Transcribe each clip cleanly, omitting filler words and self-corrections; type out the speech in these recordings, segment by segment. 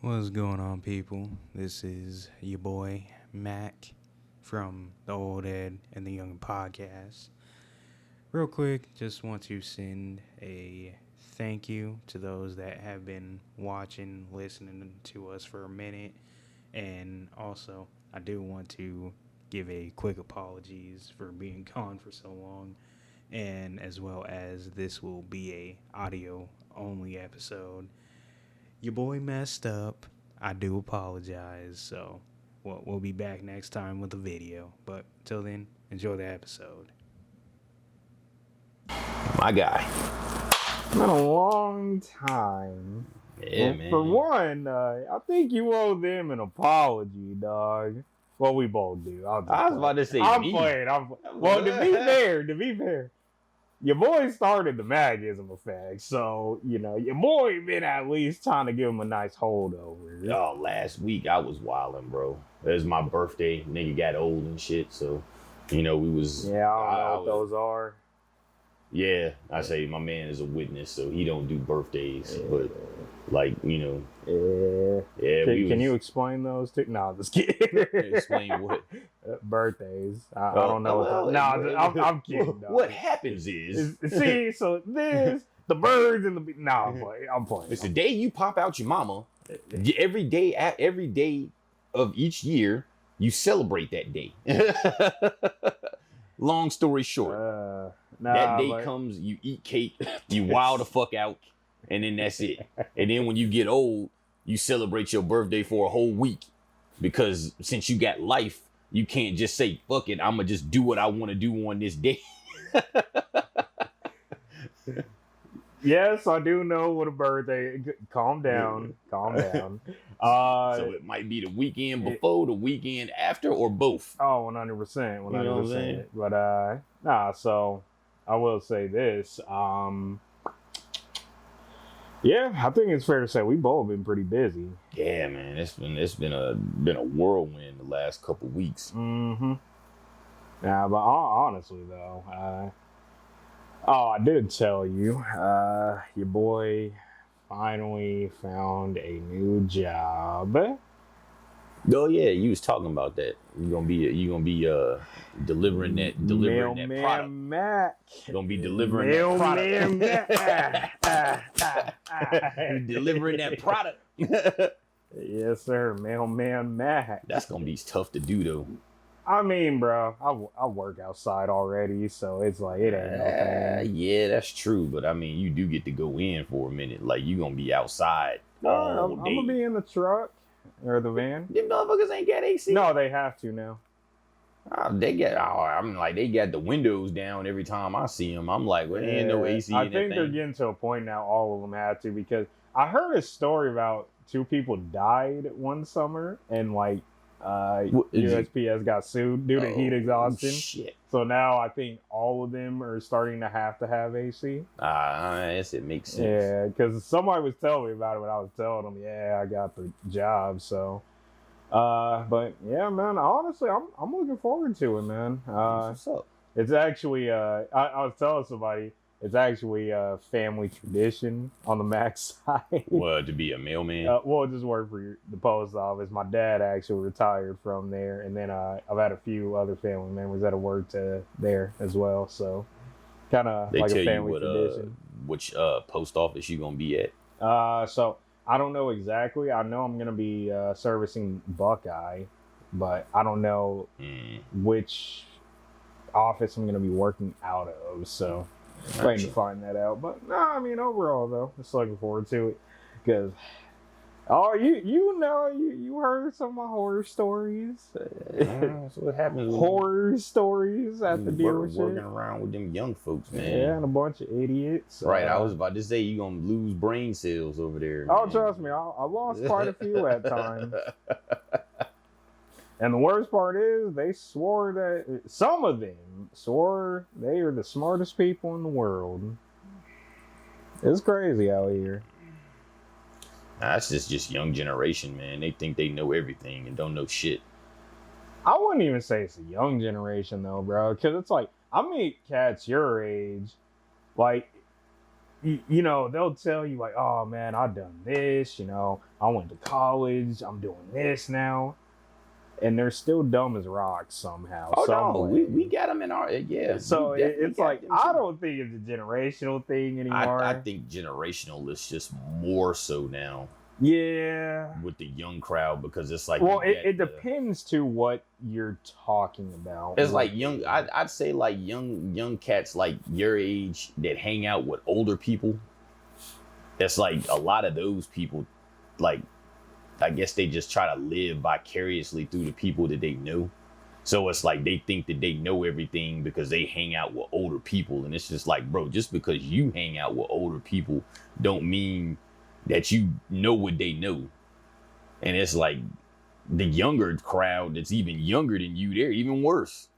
What's going on, people? This is your boy Mac from the Old Ed and the Young podcast. Real quick, just want to send a thank you to those that have been watching, listening to us for a minute, and also I do want to give a quick apologies for being gone for so long, and as well as this will be a audio only episode. Your boy messed up. I do apologize. So we'll be back next time with a video. But till then, enjoy the episode. My guy. It's been a long time. Yeah, Well, man. For one, I think you owe them an apology, dog. Well, we both do. I was about to say I'm me. playing. Well, to be fair, your boy started the magism effect, so your boy been at least trying to give him a nice holdover. Oh, last week I was wilding, bro. It was my birthday. Nigga got old and shit, so we was. Yeah, I don't know what those are. Yeah, I say my man is a witness, so he don't do birthdays, but like Yeah. yeah. Can you explain those two? No, I'm just kidding. explain what? Birthdays. I don't know. I'm kidding. Dog. What happens is See, so the birds and the I'm playing. it's the day you pop out your mama. Every day of each year, you celebrate that day. Long story short, that day comes, you eat cake, you wild the fuck out, and then that's it. And then when you get old, you celebrate your birthday for a whole week, because since you got life, you can't just say, fuck it, I'm gonna just do what I want to do on this day. Yes, I do know what a birthday. Calm down. So it might be the weekend before, the weekend after, or both. Oh, 100%. You know what I'm saying? But so I will say this. Yeah, I think it's fair to say we both been pretty busy. Yeah, man, it's been a whirlwind the last couple weeks. Mm-hmm. Yeah, but honestly though, I did tell you, your boy finally found a new job. Oh yeah, you was talking about that. You gonna be delivering that product. Mac. You're gonna be delivering that product. Mac. Delivering that product. Yes, sir. Mailman Mac. That's gonna be tough to do though. I mean, bro, I work outside already, so it's like it ain't no thing. Yeah, that's true. But I mean, you do get to go in for a minute. Like you gonna be outside all I'm day. gonna be in the truck or the van. Them motherfuckers ain't got AC. No, they have to now. They got the windows down every time I see them. I'm like, well, there ain't no AC. I in think that they're thing. getting to a point now. All of them have to, because I heard a story about 2 people died one summer and USPS got sued due to heat exhaustion. Shit. So now I think all of them are starting to have AC. Yes, it makes sense. Yeah, because somebody was telling me about it when I was telling them, yeah, I got the job. So, but yeah, man, honestly, I'm looking forward to it, man. What's up? It's actually, I was telling somebody, it's actually a family tradition on the Mac side. Well, to be a mailman. Well, just work for the post office. My dad actually retired from there, and then I've had a few other family members that have worked there as well. So, kind of like a family tradition. Which post office you gonna be at? So I don't know exactly. I know I'm gonna be servicing Buckeye, but I don't know which office I'm gonna be working out of. So. Waiting to find that out, but no, I mean overall though, just looking forward to it, because you heard some of my horror stories. That's what happens. Horror stories at the dealership. Working around with them young folks, man. Yeah, and a bunch of idiots. Right, I was about to say you gonna lose brain cells over there. Oh, man. trust me, I lost quite a few at times. And the worst part is, they swore that some of them swore they are the smartest people in the world. It's crazy out here. That's just young generation, man. They think they know everything and don't know shit. I wouldn't even say it's a young generation though, bro, because it's like I meet cats your age, like you know, they'll tell you like, oh man, I've done this, you know, I went to college, I'm doing this now. And they're still dumb as rocks somehow. Oh no, we got them in our So it's like I don't think it's a generational thing anymore. I think generational is just more so now. Yeah, with the young crowd because it's like it depends to what you're talking about. It's like young. I'd say like young cats like your age that hang out with older people. It's like a lot of those people, like. I guess they just try to live vicariously through the people that they know. So it's like they think that they know everything because they hang out with older people. And it's just like, bro, just because you hang out with older people don't mean that you know what they know. And it's like the younger crowd that's even younger than you, they're even worse.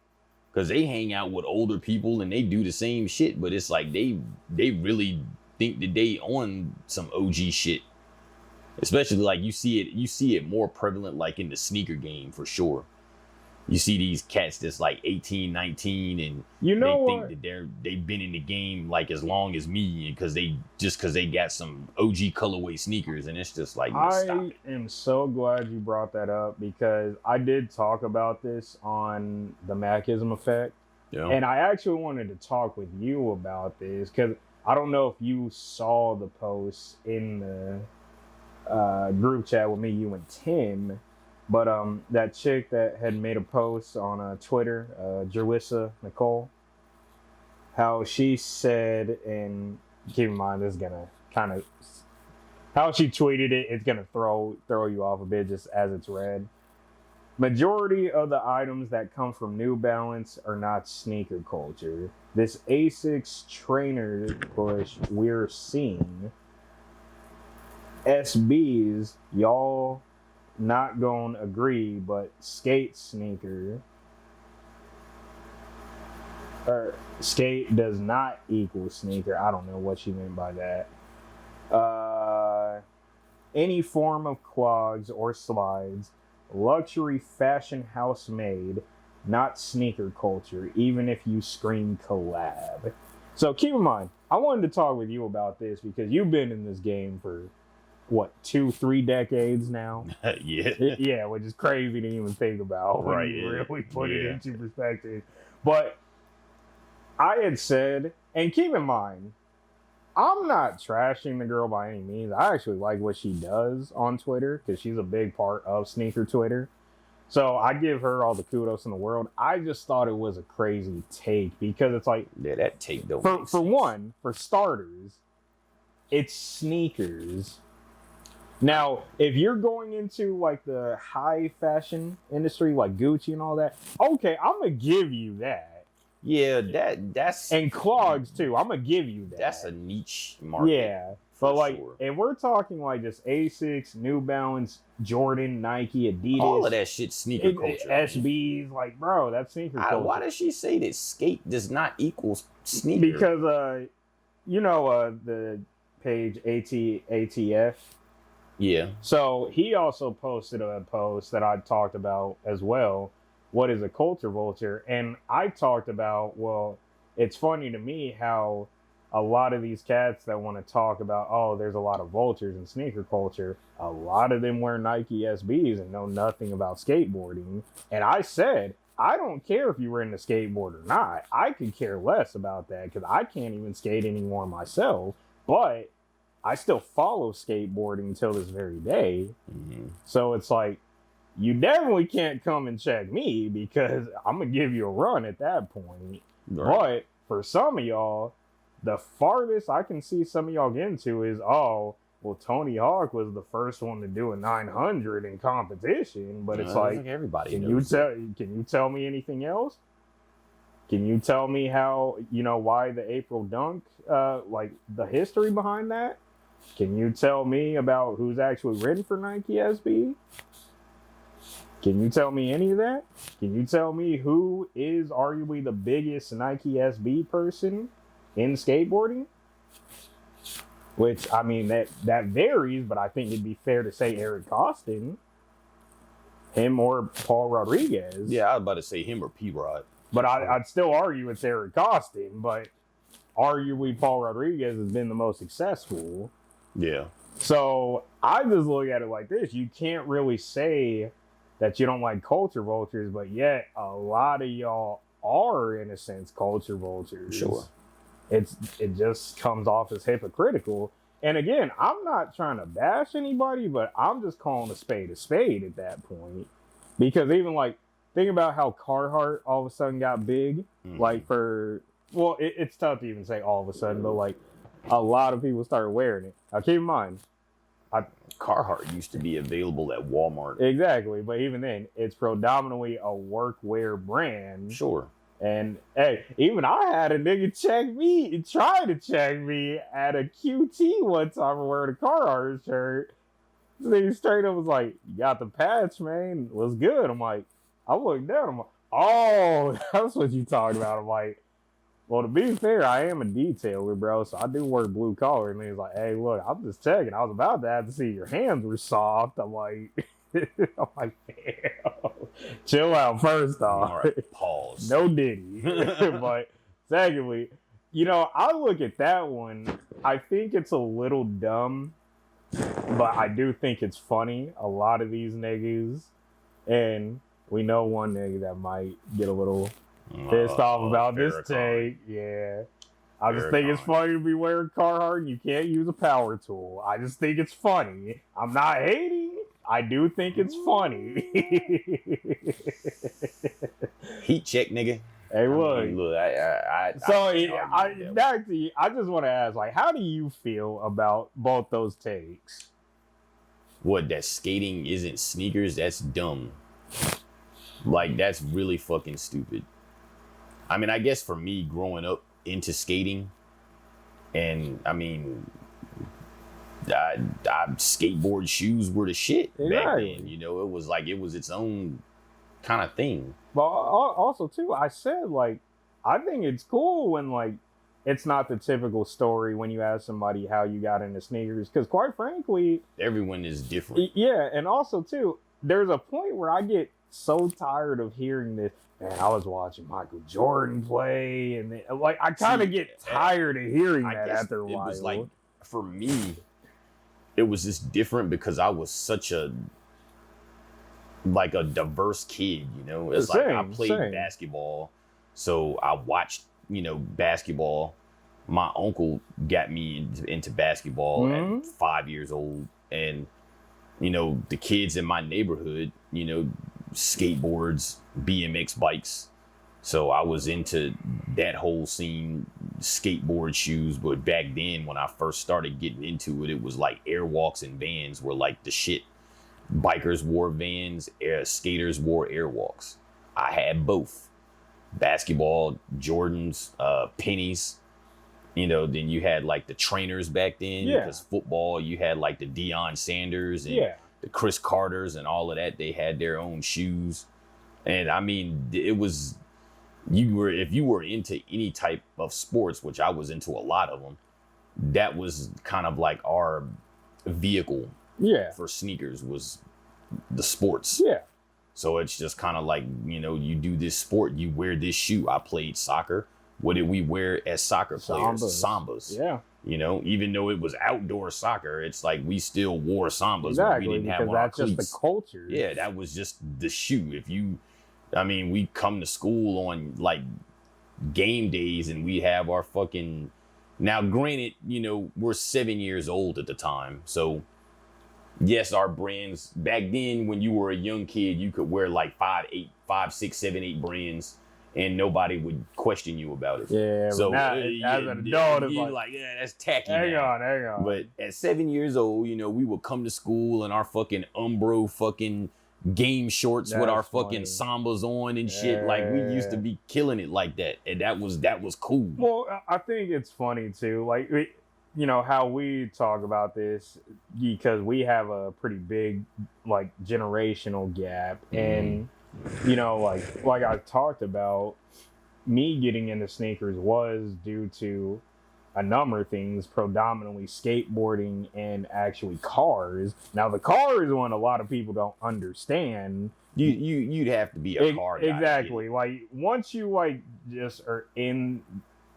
Because they hang out with older people and they do the same shit. But it's like they really think that they on some OG shit. Especially like you see it more prevalent like in the sneaker game for sure. You see these cats that's like 18, 19 and you know they think that they've been in the game like as long as me because they got some OG colorway sneakers and it's just like I am so glad you brought that up because I did talk about this on the Macism Effect. Yeah. And I actually wanted to talk with you about this because I don't know if you saw the post in the group chat with me, you and Tim, but that chick that had made a post on Twitter, Jerwissa Nicole, how she said, and keep in mind this is gonna kind of how she tweeted it, it's gonna throw you off a bit just as it's read. Majority of the items that come from New Balance are not sneaker culture. This Asics trainer push we're seeing. SBs, y'all not gonna agree, but skate sneaker or skate does not equal sneaker. I don't know what she meant by that. Any form of clogs or slides, luxury fashion house made, not sneaker culture, even if you scream collab. So keep in mind, I wanted to talk with you about this because you've been in this game for what, 2-3 decades now? Yeah, which is crazy to even think about when you really put it into perspective. But I had said, and keep in mind, I'm not trashing the girl by any means. I actually like what she does on Twitter because she's a big part of sneaker Twitter. So I give her all the kudos in the world. I just thought it was a crazy take because it's like, that take don't for one, for starters, it's sneakers. Now, if you're going into like the high fashion industry, like Gucci and all that, okay, I'm gonna give you that. Yeah, that's and clogs too. I'm gonna give you that. That's a niche market. Yeah, but like, if we're talking like just Asics, New Balance, Jordan, Nike, Adidas, all of that shit, sneaker culture. SBs, like, bro, that's sneaker culture. Why does she say that skate does not equal sneaker? Because you know the page ATF. Yeah. So he also posted a post that I talked about as well. What is a culture vulture? And I talked about, well, it's funny to me how a lot of these cats that want to talk about, oh, there's a lot of vultures in sneaker culture. A lot of them wear Nike SBs and know nothing about skateboarding. And I said, I don't care if you were into skateboard or not. I could care less about that because I can't even skate anymore myself. But I still follow skateboarding till this very day. Mm-hmm. So it's like, you definitely can't come and check me because I'm going to give you a run at that point. Right. But for some of y'all, the farthest I can see some of y'all getting to is, oh, well, Tony Hawk was the first one to do a 900 in competition. But it's like everybody can you tell me anything else? Can you tell me how, why the April Dunk, like the history behind that? Can you tell me about who's actually written for Nike SB? Can you tell me any of that? Can you tell me who is arguably the biggest Nike SB person in skateboarding? Which, I mean, that varies, but I think it'd be fair to say Eric Costin. Him or Paul Rodriguez. Yeah, I was about to say him or P-Rod. But I'd still argue it's Eric Costin, but arguably Paul Rodriguez has been the most successful. Yeah. So I just look at it like this. You can't really say that you don't like culture vultures, but yet a lot of y'all are, in a sense, culture vultures. Sure. It just comes off as hypocritical. And again, I'm not trying to bash anybody, but I'm just calling a spade at that point. Because even like, think about how Carhartt all of a sudden got big. Mm-hmm. Like it's tough to even say all of a sudden, but like a lot of people started wearing it. Now keep in mind, Carhartt used to be available at Walmart. Exactly, but even then, it's predominantly a workwear brand. Sure. And hey, even I had a nigga try to check me at a QT one time for wearing a Carhartt shirt. The nigga straight up was like, "You got the patch, man. What's good?" I'm like, I looked down. I'm like, "Oh, that's what you talking about." I'm like, well, to be fair, I am a detailer, bro, so I do work blue collar. And he's like, "Hey, look, I'm just checking. I was about to have to see your hands were soft." I'm like, damn. Chill out, first off. All right, pause. No Diddy. But secondly, I look at that one. I think it's a little dumb, but I do think it's funny. A lot of these niggas, and we know one nigga that might get a little pissed off about this take. Yeah. I just think it's funny to be wearing Carhartt and you can't use a power tool. I just think it's funny. I'm not hating. I do think it's funny. Heat check, nigga. Hey, look. I just want to ask, like, how do you feel about both those takes? What, that skating isn't sneakers? That's dumb. Like, that's really fucking stupid. I mean, I guess for me, growing up into skating, and I mean, skateboard shoes were the shit back then. It was its own kind of thing. But also, too, I said, like, I think it's cool when, like, it's not the typical story when you ask somebody how you got into sneakers. Because, quite frankly, everyone is different. Yeah, and also, too, there's a point where I get so tired of hearing this. Man, I was watching Michael Jordan play, and I kind of get tired of hearing that after a while. It was like, for me, it was just different because I was such a diverse kid, It's I played basketball, so I watched, basketball. My uncle got me into basketball at 5 years old, and the kids in my neighborhood, skateboards, BMX bikes. So I was into that whole scene, skateboard shoes. But back then, when I first started getting into it, it was like Airwalks and Vans were like the shit. Bikers wore Vans, skaters wore Airwalks. I had both. Basketball, Jordans, pennies. Then you had like the trainers back then. Yeah. Because football, you had like the Deion Sanders and the Chris Carters and all of that. They had their own shoes. And I mean, it was, if you were into any type of sports, which I was into a lot of them, that was kind of like our vehicle for sneakers was the sports. Yeah. So it's just kind of like, you do this sport, you wear this shoe. I played soccer. What did we wear as soccer players? Sambas. Yeah. Even though it was outdoor soccer, it's like we still wore Sambas. Exactly, We didn't have because on our that's just cleats. the culture. Yeah, that was just the shoe. We come to school on like game days and we have our fucking, now granted, we're 7 years old at the time. So yes, our brands back then, when you were a young kid, you could wear like 5, 6, 7, 8 brands and nobody would question you about it. Yeah, so now, as an adult, it's like, that's tacky. Hang on. But at 7 years old, we would come to school in our fucking Umbro fucking game shorts with our fucking Sambas on and shit. Like, we used to be killing it like that, and that was cool. Well, I think it's funny too, like, how we talk about this, because we have a pretty big like generational gap, and like I talked about, me getting into sneakers was due to a number of things, predominantly skateboarding and actually cars. Now, the car is one a lot of people don't understand. You'd have to be a car guy. Exactly. Like, once you like just are in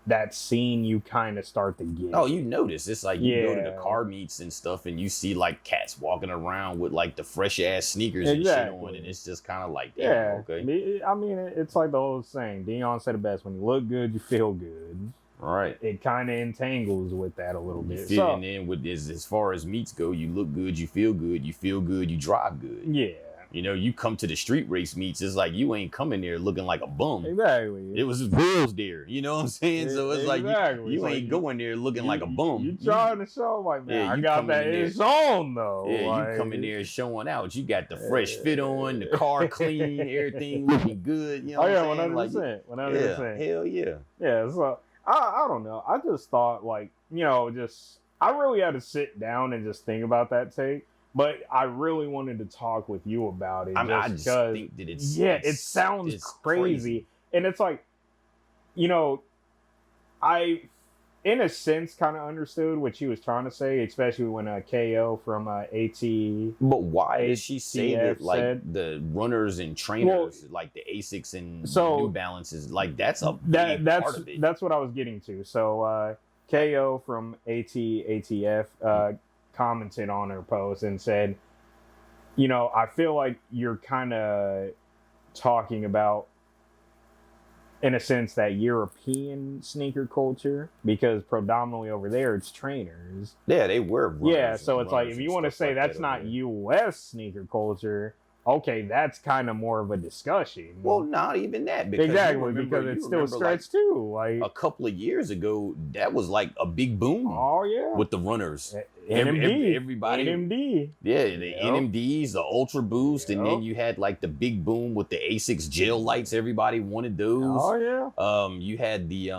that scene you kind of start to get. Oh, you notice. It's like you go to the car meets and stuff and you see like cats walking around with like the fresh ass sneakers and shit on, and it's just kind of like, damn, okay. I mean, it's like the old saying, Dion said it best, when you look good, you feel good. Right. It kind of entangles with that a little bit. And then with as far as meets go, you look good, you feel good, you drive good. Yeah. You know, you come to the street race meets, it's like you ain't coming there looking like a bum. Exactly. It was just girls there. You know what I'm saying? So it's like you ain't going there looking like a bum. You trying to show like, man, yeah, I got that it's on though. Yeah, like, you coming there showing out. You got the fresh fit on, the car clean, everything looking good. You know what I'm saying? 100%. 100%. Yeah, hell yeah. Yeah, so I don't know. I just thought like, you know, I really had to sit down and just think about that take. But I really wanted to talk with you about it. I just think that it sounds crazy. And it's like, you know, I, in a sense, kind of understood what she was trying to say, especially when KO from AT. But why did she say that, like, the runners and trainers, like the Asics and New Balances, like, that's a big part of it. That's what I was getting to. So KO from ATF commented on her post and said, you know, I feel like you're kind of talking about, in a sense, that European sneaker culture, because predominantly over there it's trainers. Yeah, they wear runners. Yeah, so it's like, if you want to say that's not U.S. sneaker culture, okay, that's kind of more of a discussion. Well, not even that. Because because it's still stretched too. Like a couple of years ago, that was like a big boom. Oh yeah, with the runners. Everybody, NMD. Yeah, the NMDs, the Ultra Boost, and then you had like the big boom with the Asics gel lights. Everybody wanted those. Oh yeah. You had the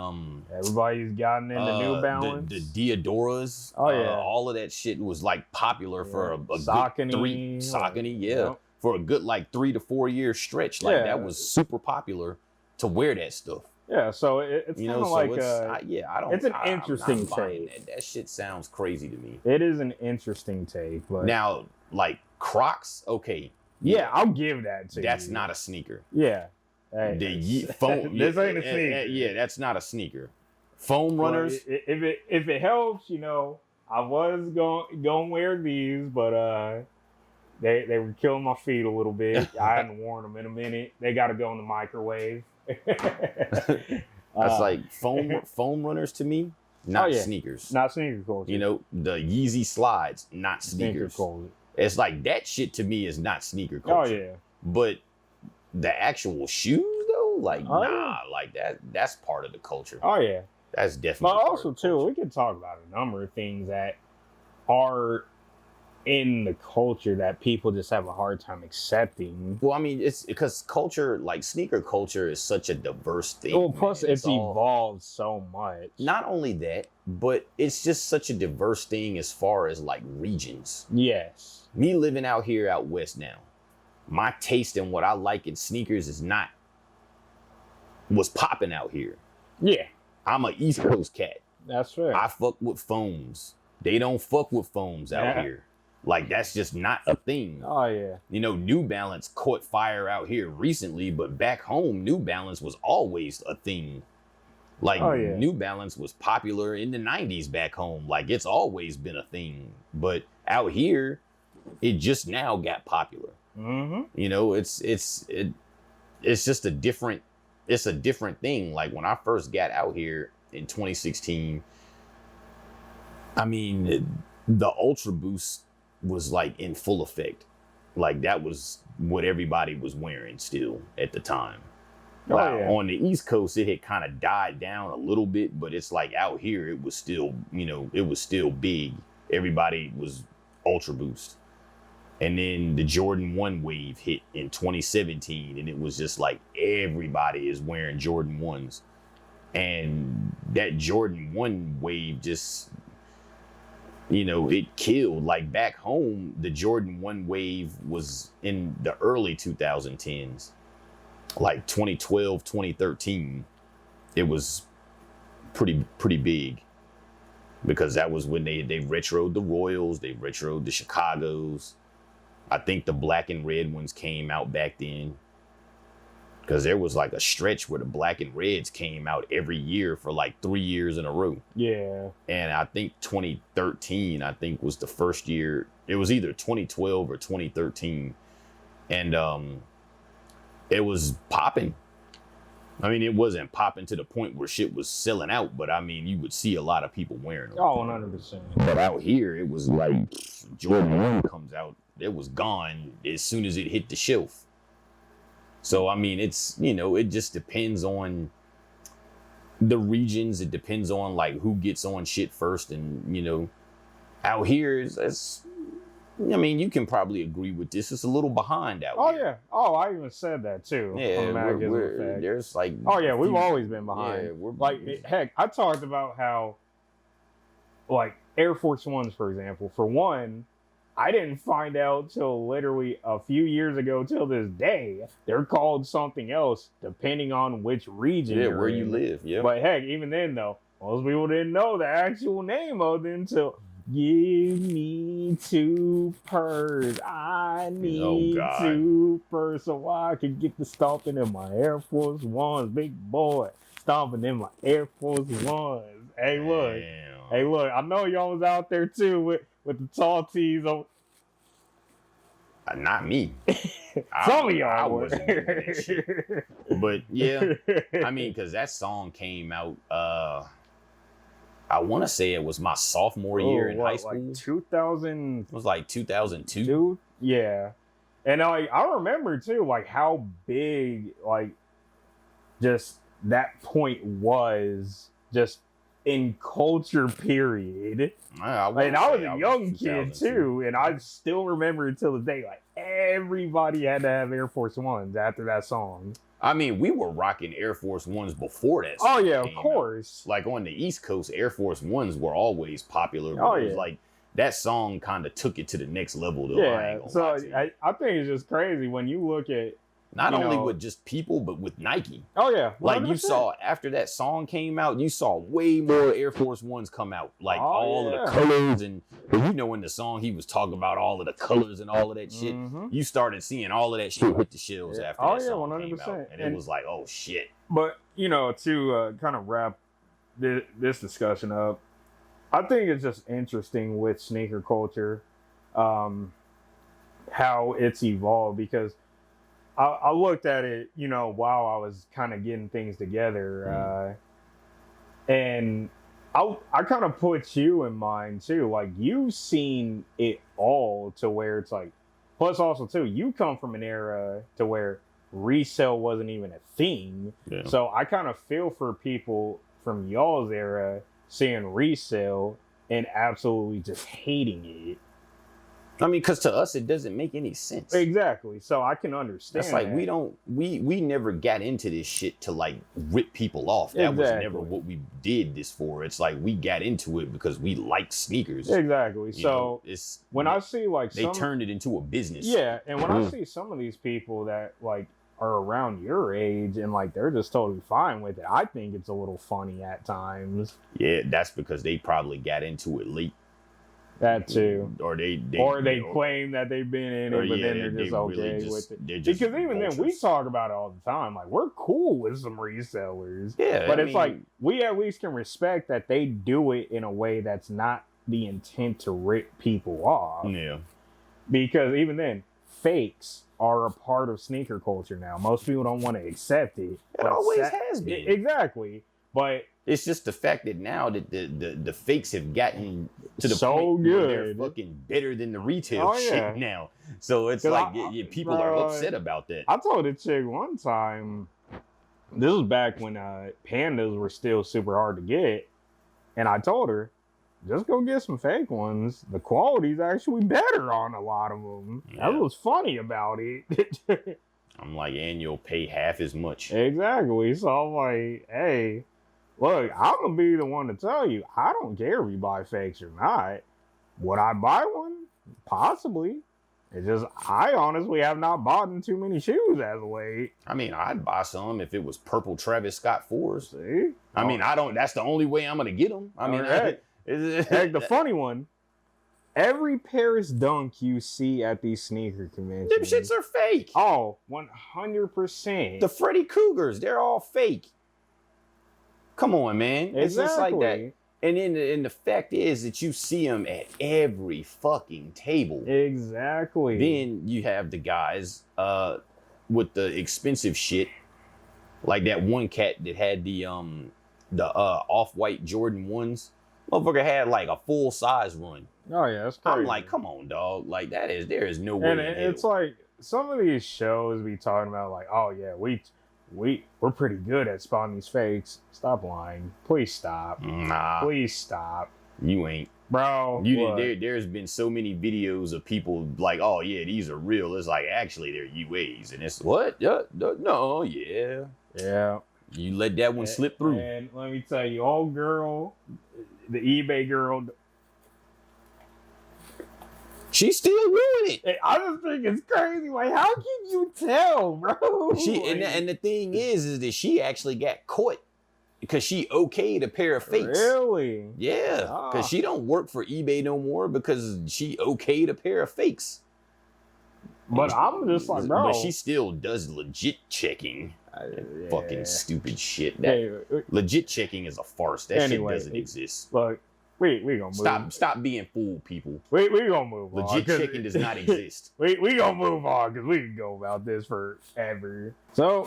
everybody's gotten into New Balance, the Diodoras. Oh yeah. All of that shit was like popular for a Saucony, good Saucony, yeah. For a good like 3 to 4 year stretch. Like that was super popular to wear that stuff. Yeah, so it's kind of like it's an interesting take. That shit sounds crazy to me. It is an interesting take, but now like Crocs, okay. Yeah, I'll give that to you. That's not a sneaker. Yeah. Hey, foam. This ain't a sneaker. Yeah, that's not a sneaker. Foam runners. If it helps, you know, I was going wear these, but they were killing my feet a little bit. I hadn't worn them in a minute. They got to go in the microwave. That's like foam runners to me, not sneakers. Not sneaker culture. You know, the Yeezy slides, not sneakers. It's like that shit to me is not sneaker culture. Oh yeah. But the actual shoes though, like like that's part of the culture. Oh yeah. That's definitely. But also too, we can talk about a number of things that are in the culture that people just have a hard time accepting. Well, I mean, it's because culture, like sneaker culture, is such a diverse thing. Well, plus it's evolved so much. Not only that, but it's just such a diverse thing as far as like regions. Yes. Me living out here out west now, my taste and what I like in sneakers was popping out here. Yeah. I'm an East Coast cat. That's right. I fuck with foams. They don't fuck with foams out here. Like, that's just not a thing. Oh, yeah. You know, New Balance caught fire out here recently, but back home, New Balance was always a thing. Like, New Balance was popular in the 90s back home. Like, it's always been a thing. But out here, it just now got popular. Mm-hmm. You know, it's just a different thing. Like, when I first got out here in 2016, I mean, the Ultra Boost was like in full effect. Like that was what everybody was wearing still at the time. On the East Coast, it had kind of died down a little bit, but it's like out here, it was still, you know, it was still big. Everybody was Ultra Boost. And then the Jordan 1 wave hit in 2017, and it was just like everybody is wearing Jordan 1s. And that Jordan 1 wave just, you know, it killed. Like back home, the Jordan 1 wave was in the early 2010s, like 2012, 2013. It was pretty big because that was when they retroed the Royals, they retroed the Chicagos. I think the black and red ones came out back then. Because there was like a stretch where the black and reds came out every year for like 3 years in a row. Yeah. And I think 2013, I think, was the first year. It was either 2012 or 2013. And it was popping. I mean, it wasn't popping to the point where shit was selling out, but I mean, you would see a lot of people wearing them. Oh, 100%. But out here, it was like Jordan 1 comes out, it was gone as soon as it hit the shelf. So, I mean, it's, you know, it just depends on the regions. It depends on, like, who gets on shit first. And, you know, out here, it's I mean, you can probably agree with this. It's a little behind out here. Yeah. Oh, I even said that, too. Yeah, there's, like... Oh, yeah, we've always been behind. Yeah, like, heck, I talked about how, like, Air Force Ones, for example. For one, I didn't find out till literally a few years ago, till this day. They're called something else, depending on which region yeah, you're where in. you live, yeah. But heck, even then, though, most people didn't know the actual name of them until... Give me 2 purrs. I need 2 purrs so I can get the stomping in my Air Force Ones. Big boy, stomping in my Air Force Ones. Hey, look. Damn. Hey, look. I know y'all was out there, too, with the tall tees on. Not me. Some of y'all I were. wasn't doing that shit. But, yeah. I mean, because that song came out... I want to say it was my sophomore year in high school. Like 2000. It was like 2002. Yeah. And I remember too, like how big, like just that point was just in culture period. I was a young kid too. And I still remember until this day, like everybody had to have Air Force Ones after that song. I mean, we were rocking Air Force Ones before that. Oh, yeah, of course. Like on the East Coast, Air Force Ones were always popular. Oh, it was yeah. like that song kind of took it to the next level, though. Yeah, so I think it's just crazy when you look at... Not only with just people, but with Nike. Oh, yeah. 100%. Like you saw after that song came out, you saw way more Air Force Ones come out. Like all of the colors and you know in the song he was talking about all of the colors and all of that shit. Mm-hmm. You started seeing all of that shit hit the shelves after that song 100%. came out. And it was like, oh shit. But, you know, to kind of wrap this discussion up, I think it's just interesting with sneaker culture, how it's evolved because I looked at it, you know, while I was kind of getting things together. And I kind of put you in mind, too. Like, you've seen it all to where it's like... Plus, also, too, you come from an era to where resale wasn't even a thing. Yeah. So I kind of feel for people from y'all's era seeing resale and absolutely just hating it. I mean, because to us, it doesn't make any sense. Exactly. So I can understand. That's like, we never got into this shit to like rip people off. That was never what we did this for. It's like we got into it because we like sneakers. Exactly. So when I see like they turned it into a business. Yeah. And when I see some of these people that like are around your age and like they're just totally fine with it, I think it's a little funny at times. Yeah, that's because they probably got into it late. That too. Or they claim that they've been in it, but then they're just okay with it. Because even then, we talk about it all the time. Like, we're cool with some resellers. Yeah. But it's like, we at least can respect that they do it in a way that's not the intent to rip people off. Yeah. Because even then, fakes are a part of sneaker culture now. Most people don't want to accept it. It always has been. Exactly. But it's just the fact that now that the fakes have gotten to the so point where they're fucking better than the retail shit now. So it's like people are upset about that. I told a chick one time, this was back when pandas were still super hard to get, and I told her, just go get some fake ones. The quality's actually better on a lot of them. Yeah. That was funny about it. I'm like, and you'll pay half as much. Exactly. So I'm like, hey, look, I'm going to be the one to tell you, I don't care if you buy fakes or not. Would I buy one? Possibly. It's just, I honestly have not bought in too many shoes as of late. I mean, I'd buy some if it was purple Travis Scott 4s. See? I mean, that's the only way I'm going to get them. I mean, heck, the funny one, every Paris dunk you see at these sneaker conventions. Them shits are fake. Oh, 100%. The Freddy Cougars, they're all fake. Come on, man. It's just like that. And then the fact is that you see them at every fucking table. Exactly. Then you have the guys with the expensive shit, like that one cat that had the off-white Jordan 1s. Motherfucker had like a full size run. Oh yeah, that's crazy. I'm like, come on, dog. Like there is no way. And it's like some of these shows be talking about like, oh yeah, we're pretty good at spotting these fakes. Stop lying. Please stop. Nah. Please stop. You ain't. Bro. There's been so many videos of people like, oh yeah, these are real. It's like actually they're UAs. And it's what? Yeah, no, yeah. Yeah. You let that one slip through. And let me tell you, old girl, the eBay girl, she's still doing it. I just think it's crazy. Like, how can you tell, bro? And the thing is that she actually got caught because she okayed a pair of fakes. Really? Yeah, because she don't work for eBay no more because she okayed a pair of fakes. But I'm just like, bro. But she still does legit checking. Fucking stupid shit. That legit checking is a farce. That shit doesn't exist. Look, we gonna move. Stop being fooled, people. We gonna move on. Legit checking does not exist. we gonna move on because we can go about this forever. So,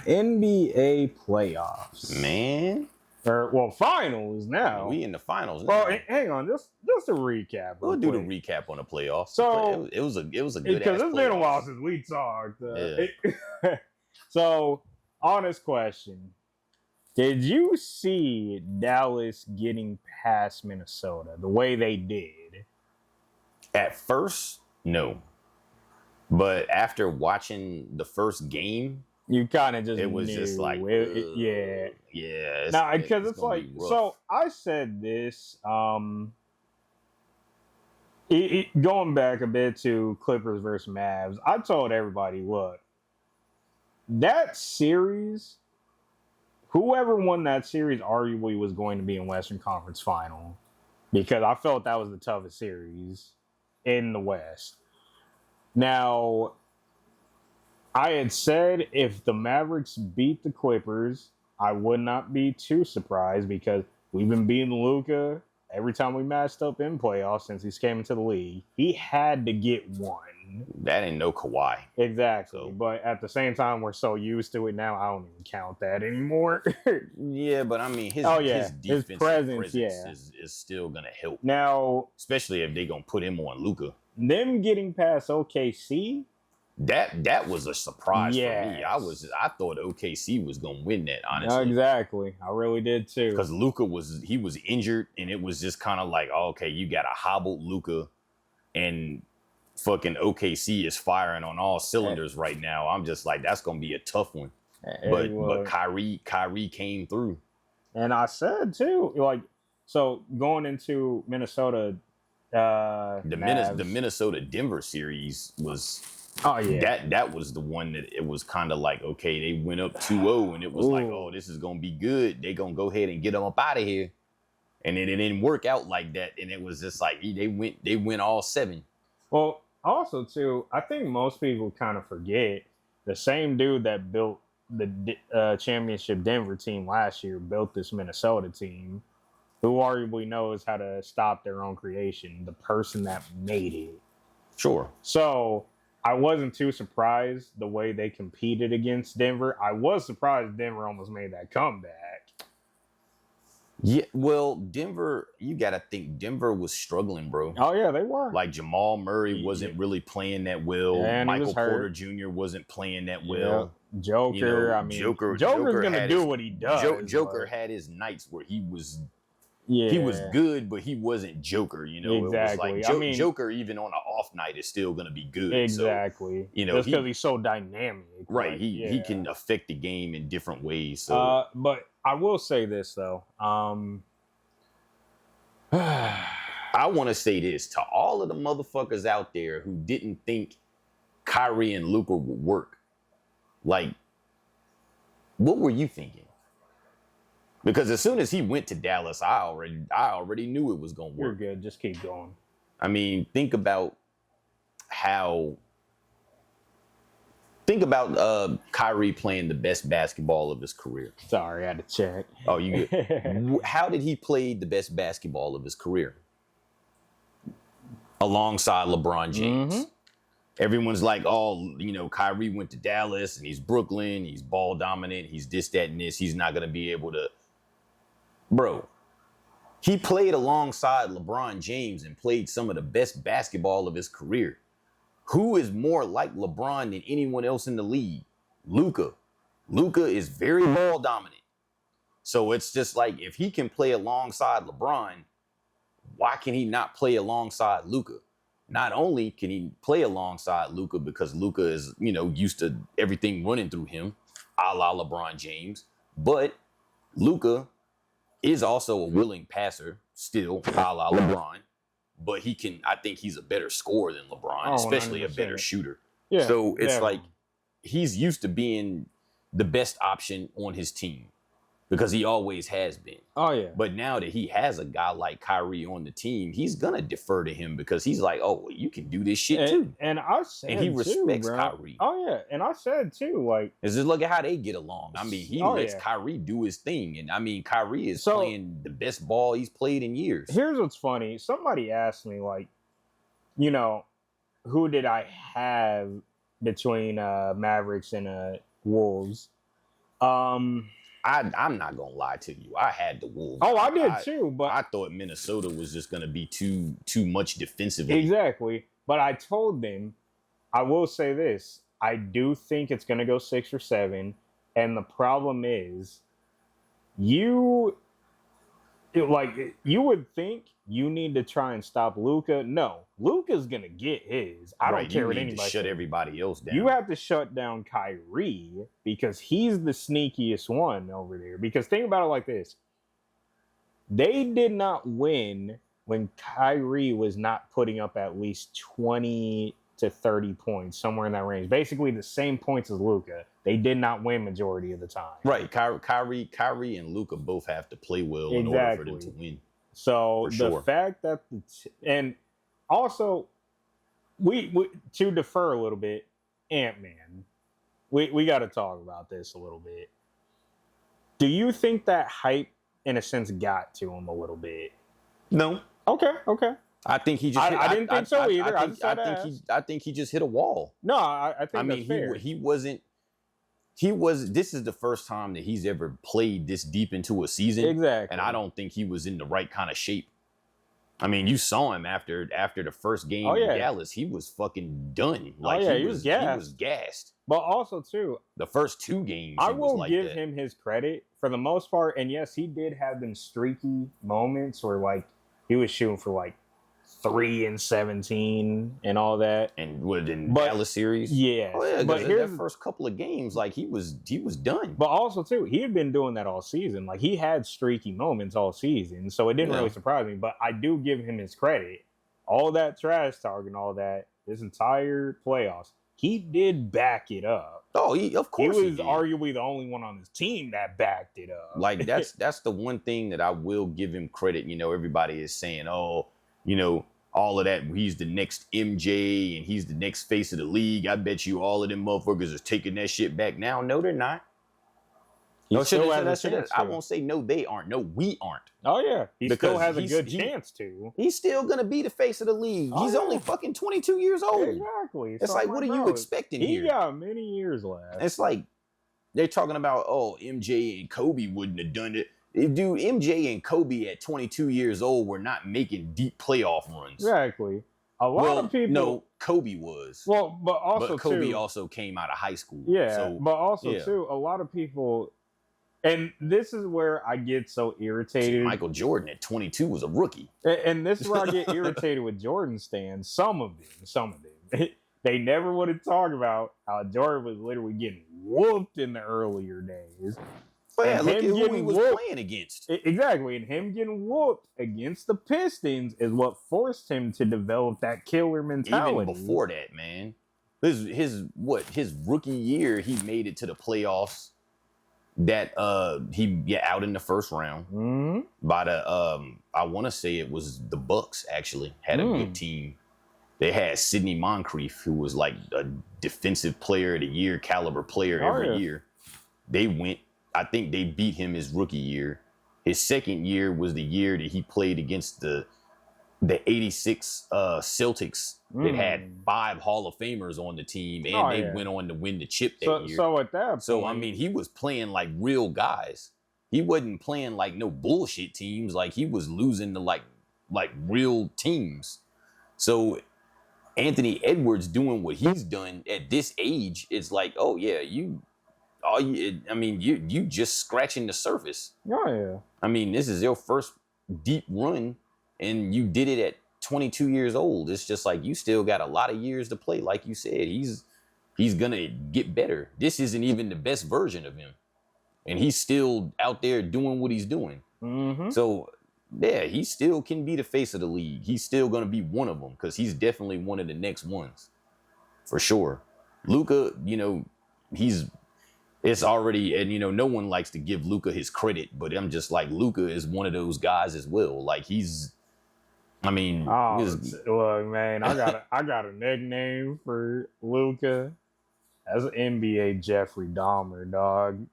NBA playoffs, man. Finals now. We in the finals now. Well, hang on, just a recap. We'll do the recap on the playoffs. So it was a good ass because it's been a while since we talked. So, honest question. Did you see Dallas getting past Minnesota the way they did? At first, no. But after watching the first game, you kind of just was knew. Just like, yeah. Now, because it's like, so I said this, going back a bit to Clippers versus Mavs, I told everybody, look, that series, whoever won that series arguably was going to be in Western Conference Final because I felt that was the toughest series in the West. Now, I had said if the Mavericks beat the Clippers, I would not be too surprised because we've been beating Luka every time we matched up in playoffs since he came into the league. He had to get one. That ain't no Kawhi. Exactly. So. But at the same time, we're so used to it now, I don't even count that anymore. Yeah, but I mean, his presence is still going to help. Now, especially if they're going to put him on Luka. Them getting past OKC, that was a surprise for me. I thought OKC was gonna win that, honestly. Exactly. I really did too. Because Luka was injured, and it was just kind of like, oh, okay, you got a hobbled Luka, and fucking OKC is firing on all cylinders right now. I'm just like, that's gonna be a tough one. But Kyrie came through. And I said too, like, so going into Minnesota, the Minnesota Denver series was. Oh yeah, that was the one that it was kind of like, okay, they went up 2-0 and it was like, oh, this is gonna be good. They gonna go ahead and get them up out of here, and then it didn't work out like that. And it was just like they went all 7. Well, also too, I think most people kind of forget the same dude that built the championship Denver team last year built this Minnesota team, who arguably knows how to stop their own creation. The person that made it. Sure. So. I wasn't too surprised the way they competed against Denver. I was surprised Denver almost made that comeback. Yeah, well, Denver, you got to think Denver was struggling, bro. Oh, yeah, they were. Like Jamal Murray wasn't really playing that well. Yeah, Michael Porter Jr. wasn't playing that well. Yeah. Joker's going to do what he does. Joker had his nights where he was... Yeah. He was good, but he wasn't Joker, Exactly. It was like Joker, even on an off night, is still going to be good. Exactly. So, just because he's so dynamic. Right. Like, he can affect the game in different ways. So, but I will say this though. I want to say this to all of the motherfuckers out there who didn't think Kyrie and Luka would work. Like, what were you thinking? Because as soon as he went to Dallas, I already knew it was going to work. You're good. Just keep going. I mean, think about Kyrie playing the best basketball of his career. Sorry, I had to check. Oh, you good. How did he play the best basketball of his career? Alongside LeBron James. Mm-hmm. Everyone's like, oh, Kyrie went to Dallas and he's Brooklyn. He's ball dominant. He's this, that, and this. He's not going to be able to. Bro, he played alongside LeBron James and played some of the best basketball of his career. Who is more like LeBron than anyone else in the league? Luka. Luka is very ball dominant. So it's just like, if he can play alongside LeBron, why can he not play alongside Luka? Not only can he play alongside Luka because Luka is, used to everything running through him, a la LeBron James, but Luka is also a willing passer, still, a la LeBron. But I think he's a better scorer than LeBron, especially 100%. A better shooter. Yeah, so it's like he's used to being the best option on his team because he always has been. Oh, yeah. But now that he has a guy like Kyrie on the team, he's going to defer to him because he's like, oh, well, you can do this shit too. And I said, and he respects Kyrie. Oh, yeah. And I said, too, like. It's just look at how they get along. I mean, he lets Kyrie do his thing. And I mean, Kyrie is playing the best ball he's played in years. Here's what's funny. Somebody asked me, like, who did I have between Mavericks and Wolves? I'm not gonna lie to you. I had the Wolves. Oh, I did too, but I thought Minnesota was just gonna be too much defensively. Exactly. But I told them, I will say this: I do think it's gonna go 6 or 7, and the problem is, you would think you need to try and stop Luka. No, Luka's gonna get his. I don't care what anybody says. Shut everybody else down. You have to shut down Kyrie because he's the sneakiest one over there. Because think about it like this: they did not win when Kyrie was not putting up at least 20 to 30 points, somewhere in that range. Basically the same points as Luka. They did not win majority of the time. Right. Kyrie and Luka both have to play well in order for them to win. So the fact that and also we to defer a little bit, Ant-Man. We got to talk about this a little bit. Do you think that hype in a sense got to him a little bit? No. Okay. I think he just. I didn't think so either. I think he just hit a wall. No, I think that's fair. He wasn't. This is the first time that he's ever played this deep into a season. Exactly. And I don't think he was in the right kind of shape. I mean, you saw him after the first game in Dallas. He was fucking done. Like he was gassed. He was gassed. But also too, the first 2 games, I will give him his credit for the most part. And yes, he did have them streaky moments where like he was shooting for like 3 and 17 and all that. And Dallas series? Yeah. Oh, yeah, but here's that first couple of games, like he was done. But also too, he had been doing that all season. Like he had streaky moments all season. So it didn't really surprise me. But I do give him his credit. All that trash talk and all that, this entire playoffs, he did back it up. Oh, of course he was arguably the only one on his team that backed it up. Like that's the one thing that I will give him credit. Everybody is saying, oh, all of that. He's the next MJ and he's the next face of the league. I bet you all of them motherfuckers is taking that shit back now. No, they're not. I won't say no, they aren't. No, we aren't. Oh, yeah. He still has a good chance to. He's still going to be the face of the league. He's only fucking 22 years old. Exactly. It's like, what are you expecting here? He got many years left. It's like, they're talking about, oh, MJ and Kobe wouldn't have done it. Dude, MJ and Kobe at 22 years old were not making deep playoff runs. Exactly. A lot of people. No, Kobe was. Well, but Kobe also came out of high school. Yeah, but also too, a lot of people, and this is where I get so irritated. Michael Jordan at 22 was a rookie. And this is where I get irritated with Jordan stands. Some of them. They never want to talk about how Jordan was literally getting whooped in the earlier days. Well, yeah, look at who he was playing against. Exactly. And him getting whooped against the Pistons is what forced him to develop that killer mentality. Even before that, man. His rookie year, he made it to the playoffs that he out in the first round by the I want to say it was the Bucks actually had a good team. They had Sidney Moncrief, who was like a defensive player of the year caliber player every year. They went, I think they beat him his rookie year. His second year was the year that he played against the 86 Celtics that had 5 Hall of Famers on the team, and they went on to win the chip that year. So at that point, so I mean, he was playing like real guys. He wasn't playing like no bullshit teams. Like he was losing to like real teams. So Anthony Edwards doing what he's done at this age, it's like, oh yeah, you just scratching the surface. Oh yeah. I mean, this is your first deep run, and you did it at 22 years old. It's just like you still got a lot of years to play. Like you said, he's gonna get better. This isn't even the best version of him, and he's still out there doing what he's doing. So yeah, he still can be the face of the league. He's still gonna be one of them because he's definitely one of the next ones for sure. Luka, it's already, and no one likes to give Luka his credit, but I'm just like, Luka is one of those guys as well. Like look, man, I got a nickname for Luka. That's NBA Jeffrey Dahmer, dog.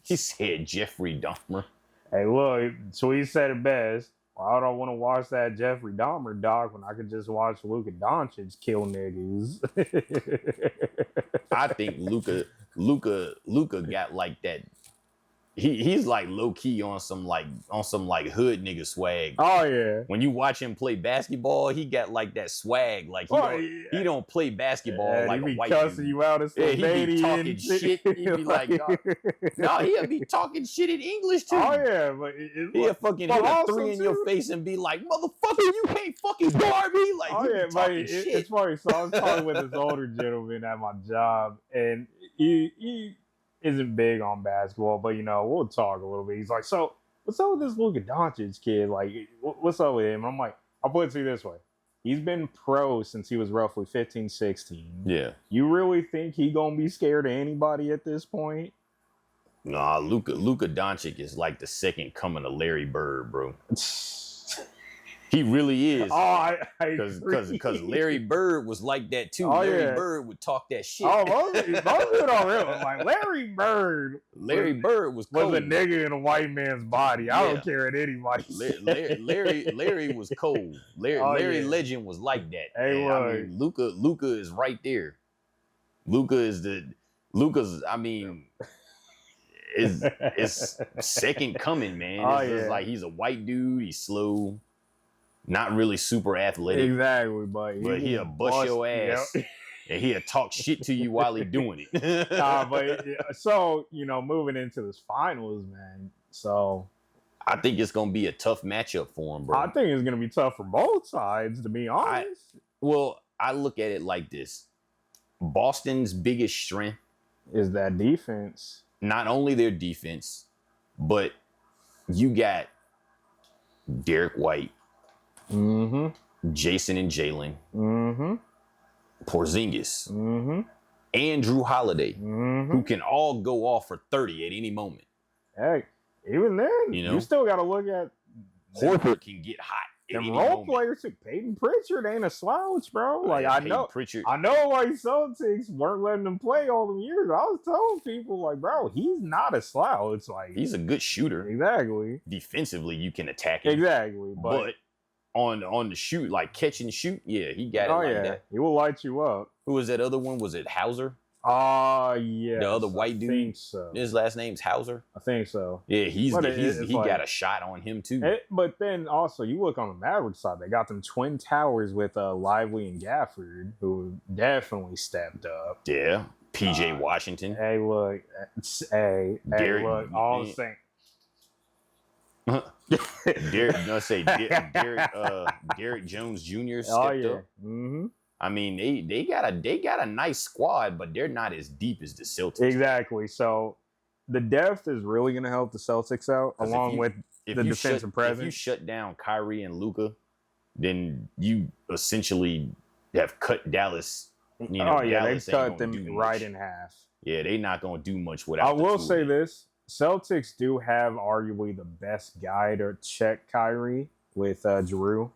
He said Jeffrey Dahmer. Hey, look, Tweet said it best. Why would I want to watch that Jeffrey Dahmer, dog, when I could just watch Luka Doncic kill niggas? I think Luka got like that. He's like low key on some hood nigga swag. Oh yeah. When you watch him play basketball, he got like that swag. Like he don't play basketball like a white dude. He be cussing you out as he be talking shit. He be like, no, he'll be talking shit in English too. Oh yeah, but he'll fucking hit a 3 in your face and be like, motherfucker, you can't fucking guard me. Like, oh yeah, but it's funny. So I was talking with this older gentleman at my job, and he isn't big on basketball, but we'll talk a little bit. He's like, so what's up with this Luka Doncic kid? Like, what's up with him? And I'm like, I'll put it to you this way. He's been pro since he was roughly 15, 16. Yeah. You really think he gonna be scared of anybody at this point? Nah, Luka Doncic is like the second coming of Larry Bird, bro. He really is. Oh, I because Larry Bird was like that too. Oh, Larry Bird would talk that shit. Oh, most of it on real. Like Larry Bird was cold. Was a nigga in a white man's body. I don't care what anybody says. Larry was cold. Larry Legend was like that. Hey, I mean, Luka is right there. Luka's it's second coming, man. It's just like he's a white dude. He's slow. Not really super athletic. Exactly, but he'll bust your ass. Yep. And he'll talk shit to you while he's doing it. So, moving into this finals, man. So I think it's gonna be a tough matchup for him, bro. I think it's gonna be tough for both sides, to be honest. I look at it like this. Boston's biggest strength is that defense. Not only their defense, but you got Derek White, Jason and Jalen, Porzingis, and Drew Holiday, who can all go off for 30 at any moment. Hey, even then, you still got to look at Horford can get hot. Them role players too. Peyton Pritchard ain't a slouch, bro. Like I know why Celtics weren't letting him play all them years. I was telling people like, bro, he's not a slouch. Like he's a good shooter. Exactly. Defensively, you can attack him. Exactly. But on the shoot, like catch and shoot, yeah, he got it like that. He will light you up. Who was that other one? Was it Hauser? Yeah. The other white dude. I think so. His last name's Hauser. I think so. Yeah, he got a shot on him too. But then also, you look on the Mavericks side, they got them twin towers with Lively and Gafford, who definitely stepped up. Yeah. PJ Washington. Hey, look. Look. All the same. Derrick Jones Jr. stepped up. Mm-hmm. I mean, they got a nice squad, but they're not as deep as the Celtics. Exactly. So the depth is really going to help the Celtics out, along with the defensive presence. If you shut down Kyrie and Luka, then you essentially have cut Dallas. They've cut them right in half. Yeah, they're not going to do much without. I will say this. Celtics do have arguably the best guy to check Kyrie with Drew.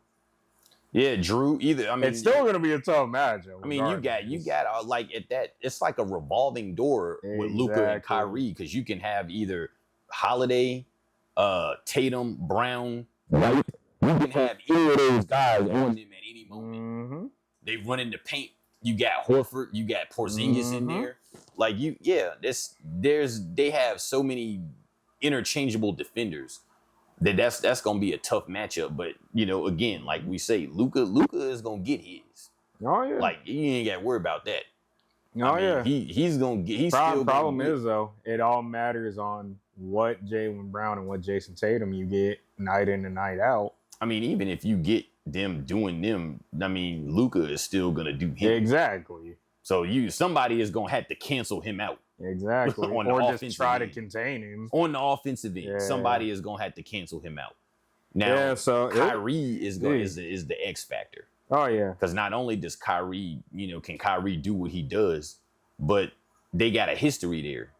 Yeah, Drew. It's still going to be a tough matchup. I mean, you got like at that. It's like a revolving door with Luka and Kyrie because you can have either Holiday, Tatum, Brown. Right? You can have either of those guys on them at any moment. Mm-hmm. They run in the paint. You got Horford. You got Porzingis in there. Like they have so many interchangeable defenders. That's gonna be a tough matchup, but again, like we say, Luka is gonna get his. Oh yeah, like you ain't got to worry about that. He's gonna get. He's problem is though, it all matters on what Jaylen Brown and what Jason Tatum you get night in and night out. I mean, even if you get them doing them, I mean, Luka is still gonna do him. Exactly. So somebody is gonna have to cancel him out. Exactly. Or just try to contain him. On the offensive end, somebody is going to have to cancel him out. Now, Kyrie is the X factor. Oh, yeah. Because not only does Kyrie, can Kyrie do what he does, but they got a history there.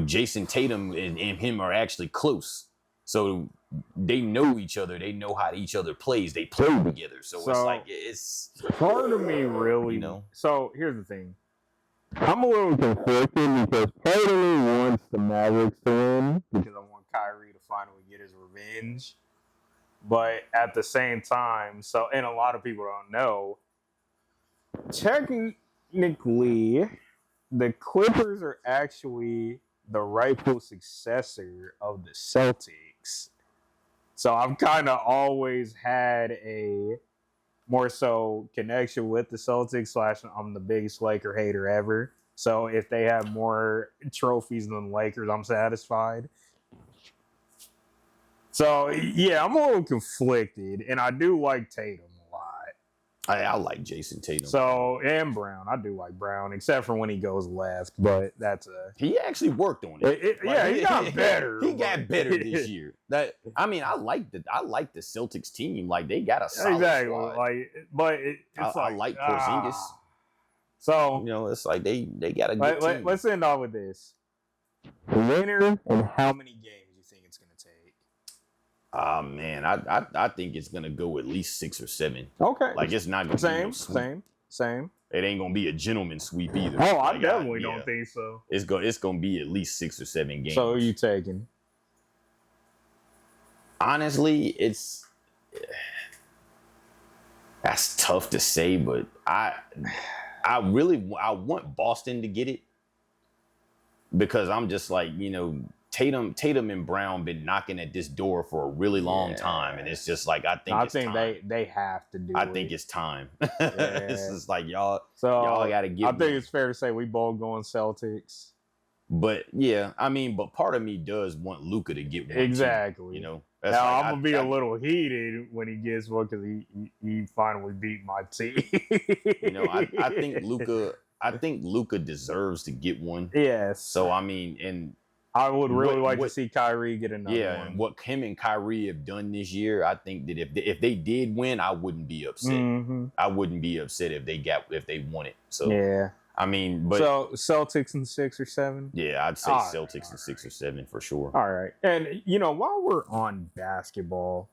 Jason Tatum and him are actually close. So they know each other. They know how each other plays. They play together. So it's like, it's... Part of me really... So here's the thing. I'm a little conflicted because part of me wants the Mavericks to win because I want Kyrie to finally get his revenge. But at the same time, and a lot of people don't know, technically, the Clippers are actually the rightful successor of the Celtics. So I've kind of always had a more so connection with the Celtics / I'm the biggest Laker hater ever. So if they have more trophies than the Lakers, I'm satisfied. So yeah, I'm a little conflicted, and I do like Tatum a lot. I like Jason Tatum. So and Brown, I do like Brown, except for when he goes left. But he actually worked on it. He got better. He got better this year. I like the Celtics team. Like they got a solid squad. I like Porzingis. So it's like they got a good team. Let's end off with this. Winner and how many games you think it's going to take? Man, I think it's going to go at least 6 or 7. Okay. Like it's not going to be no sweep. Same. It ain't going to be a gentleman sweep either. Oh, I definitely don't think so. It's going to be at least 6 or 7 games. So who are you taking? Honestly, that's tough to say, but I want Boston to get it because I'm just like, Tatum and Brown been knocking at this door for a really long time, and it's just like I think they have to do. I think it's time. Yeah. It's just like y'all got to get. I think it's fair to say we both going Celtics. But yeah, but part of me does want Luka to get one. Exactly. Too, now I'm gonna be a little heated when he gets one because he finally beat my team. I think Luka deserves to get one. Yes. So and I would really like to see Kyrie get another one. Yeah, and what him and Kyrie have done this year, I think that if they did win, I wouldn't be upset. Mm-hmm. I wouldn't be upset if they won it. So yeah. But so Celtics in 6 or 7. Yeah, I'd say Celtics in 6 or 7 for sure. All right, and while we're on basketball,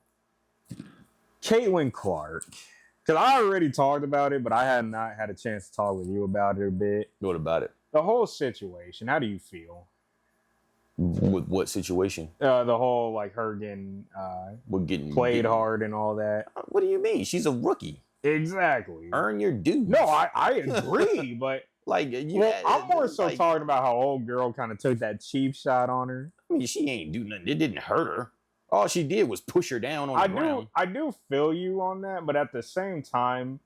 Caitlin Clark, because I already talked about it, but I had not had a chance to talk with you about it a bit. What about it? The whole situation. How do you feel? With what situation? The whole her getting played hard and all that. What do you mean? She's a rookie. Exactly. Earn your dues. No, I agree, but I'm more so talking about how old girl kind of took that cheap shot on her. I mean, she ain't do nothing. It didn't hurt her. All she did was push her down on the ground. I do feel you on that, but at the same time,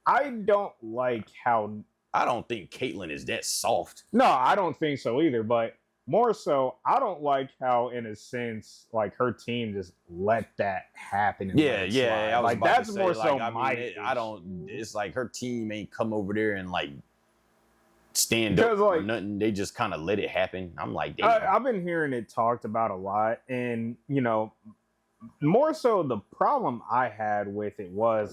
I don't like how. I don't think Caitlin is that soft. No, I don't think so either. But more so, I don't like how, in a sense, her team just let that happen. Yeah. That's more so my. I don't. It's like her team ain't come over there and stand up or nothing. They just kind of let it happen. I'm like, damn. I've been hearing it talked about a lot, and more so the problem I had with it was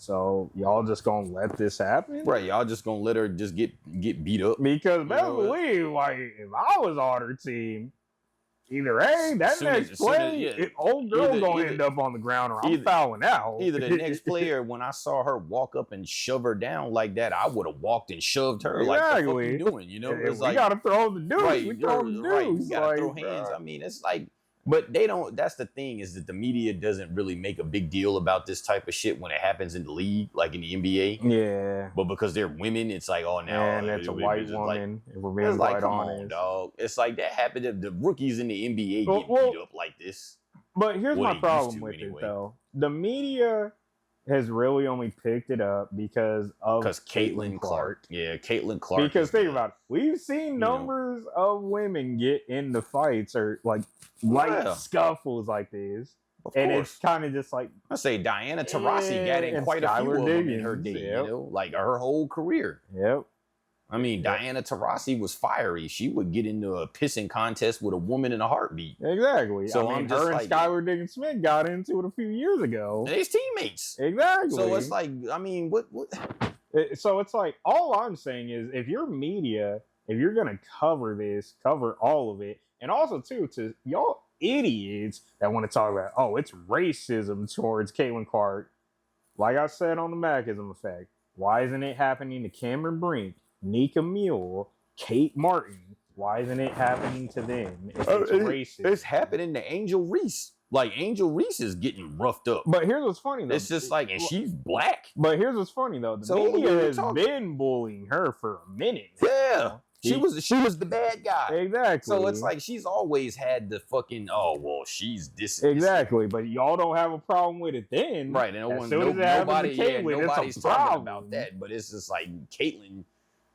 So y'all just gonna let this happen? Right, y'all just gonna let her just get beat up? Because best believe, like, if I was on her team, either next play, old girl gonna end up on the ground, or I'm fouling out. Either the next player, when I saw her walk up and shove her down like that, I would have walked and shoved her. Like, what the fuck you doing? You know, it's we gotta throw the deuce. Right, we throw the deuce. Right, you gotta like, throw hands. I mean, it's like, but they don't. That's the thing, is that the media doesn't really make a big deal about this type of shit when it happens in the league, like in the NBA. Yeah. But because they're women, it's like, oh, now and it's a white woman. Like, if we're being quite honest, come on, dog. It's like that happened. The rookies in the NBA get beat up like this. But here's my problem with it, though. The media has really only picked it up because Caitlin Clark. Yeah, Caitlin Clark. Because think about it. We've seen numbers of women get into fights or like light scuffles like this. And it's kind of just like, I say Diana Taurasi got in quite a few of them in her day, you know, like her whole career. Yep. I mean, Diana Taurasi was fiery. She would get into a pissing contest with a woman in a heartbeat. Exactly. So I mean, her and Skylar Diggins-Smith got into it a few years ago. They's teammates. Exactly. So it's like, I mean, what? So it's like, all I'm saying is, if you're media, if you're going to cover this, cover all of it. And also, too, to y'all idiots that want to talk about, oh, it's racism towards Caitlin Clark. Like I said on the Macism Effect, why isn't it happening to Cameron Brink, Nika Mule, Kate Martin? Why isn't it happening to them? If it's racism. It's happening to Angel Reese. Like, Angel Reese is getting roughed up. But here's what's funny, though. It's just like, and she's black. But here's what's funny, though. The media has been bullying her for a minute. Yeah. She was the bad guy. Exactly. So it's like she's always had the fucking, oh, well, she's this. Exactly. But y'all don't have a problem with it then. Right. And nobody's talking about that. But it's just like Caitlin.